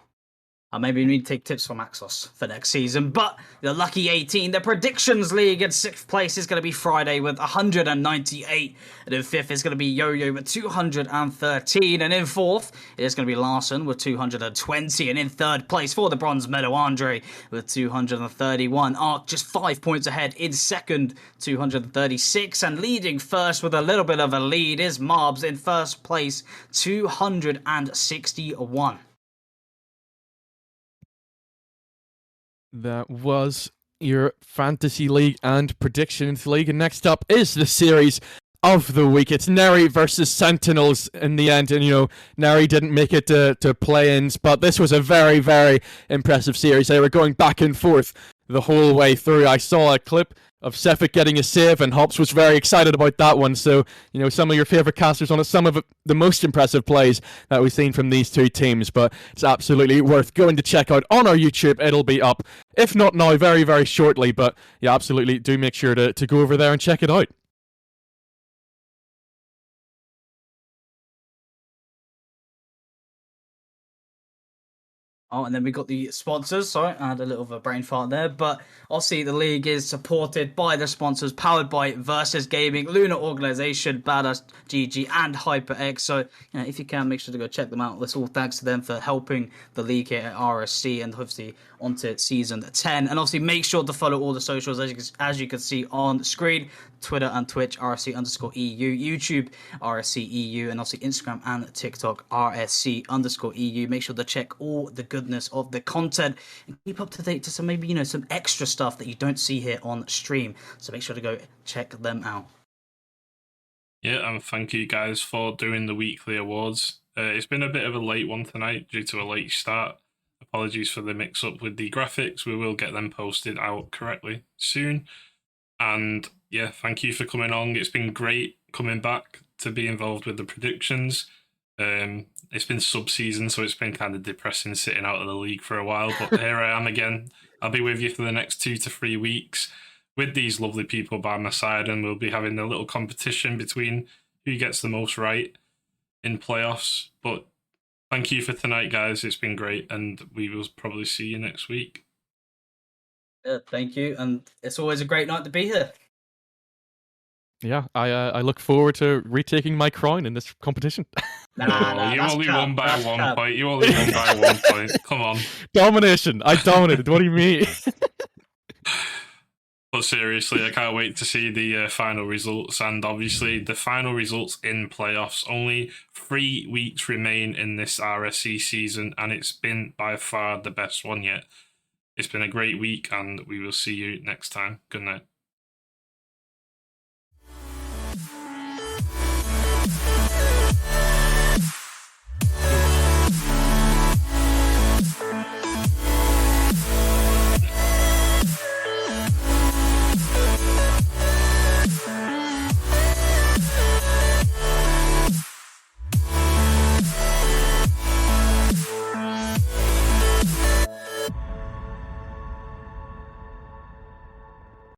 Maybe we need to take tips from Axos for next season. But the Lucky 18, the Predictions League in 6th place is going to be Friday with 198. And in 5th is going to be Yo-Yo with 213. And in 4th, it is going to be Larson with 220. And in 3rd place for the bronze medal, Andre with 231. Ark just 5 points ahead in 2nd, 236. And leading first with a little bit of a lead is Marbs in 1st place, 261. That was your Fantasy League and Predictions League. And next up is the series of the week. It's Neri versus Sentinels in the end. And, you know, Neri didn't make it to play-ins, but this was a very, very impressive series. They were going back and forth the whole way through. I saw a clip of Sefik getting a save, and Hops was very excited about that one. So, you know, some of your favourite casters on it, some of the most impressive plays that we've seen from these two teams. But it's absolutely worth going to check out on our YouTube. It'll be up, if not now, very, very shortly. But yeah, absolutely do make sure to go over there and check it out. Oh, and then we got the sponsors. Sorry, I had a little of a brain fart there. But obviously, the league is supported by the sponsors, powered by Versus Gaming, Lunar Organization, Badass GG, and HyperX. So, if you can, make sure to go check them out. That's all thanks to them for helping the league here at RSC and hopefully onto season 10. And obviously, make sure to follow all the socials as you can see on screen. Twitter and Twitch, RSC_EU, YouTube, RSCEU, and obviously Instagram and TikTok, RSC_EU. Make sure to check all the goodness of the content and keep up to date to some maybe, some extra stuff that you don't see here on stream. So make sure to go check them out. Yeah, and thank you guys for doing the weekly awards. It's been a bit of a late one tonight due to a late start. Apologies for the mix-up with the graphics. We will get them posted out correctly soon. And yeah, thank you for coming on. It's been great coming back to be involved with the predictions. It's been sub-season, so it's been kind of depressing sitting out of the league for a while. But here I am again. I'll be with you for the next 2 to 3 weeks with these lovely people by my side, and we'll be having a little competition between who gets the most right in playoffs. But thank you for tonight, guys. It's been great, and we will probably see you next week. Yeah, thank you, and it's always a great night to be here. Yeah, I look forward to retaking my crown in this competition. Nah, you that's only cap, won by that's 1 cap. point. You only won by 1 point. Come on. Domination. I dominated. What do you mean? But seriously, I can't wait to see the final results. And obviously, the final results in playoffs. Only 3 weeks remain in this RSC season, and it's been by far the best one yet. It's been a great week, and we will see you next time. Good night.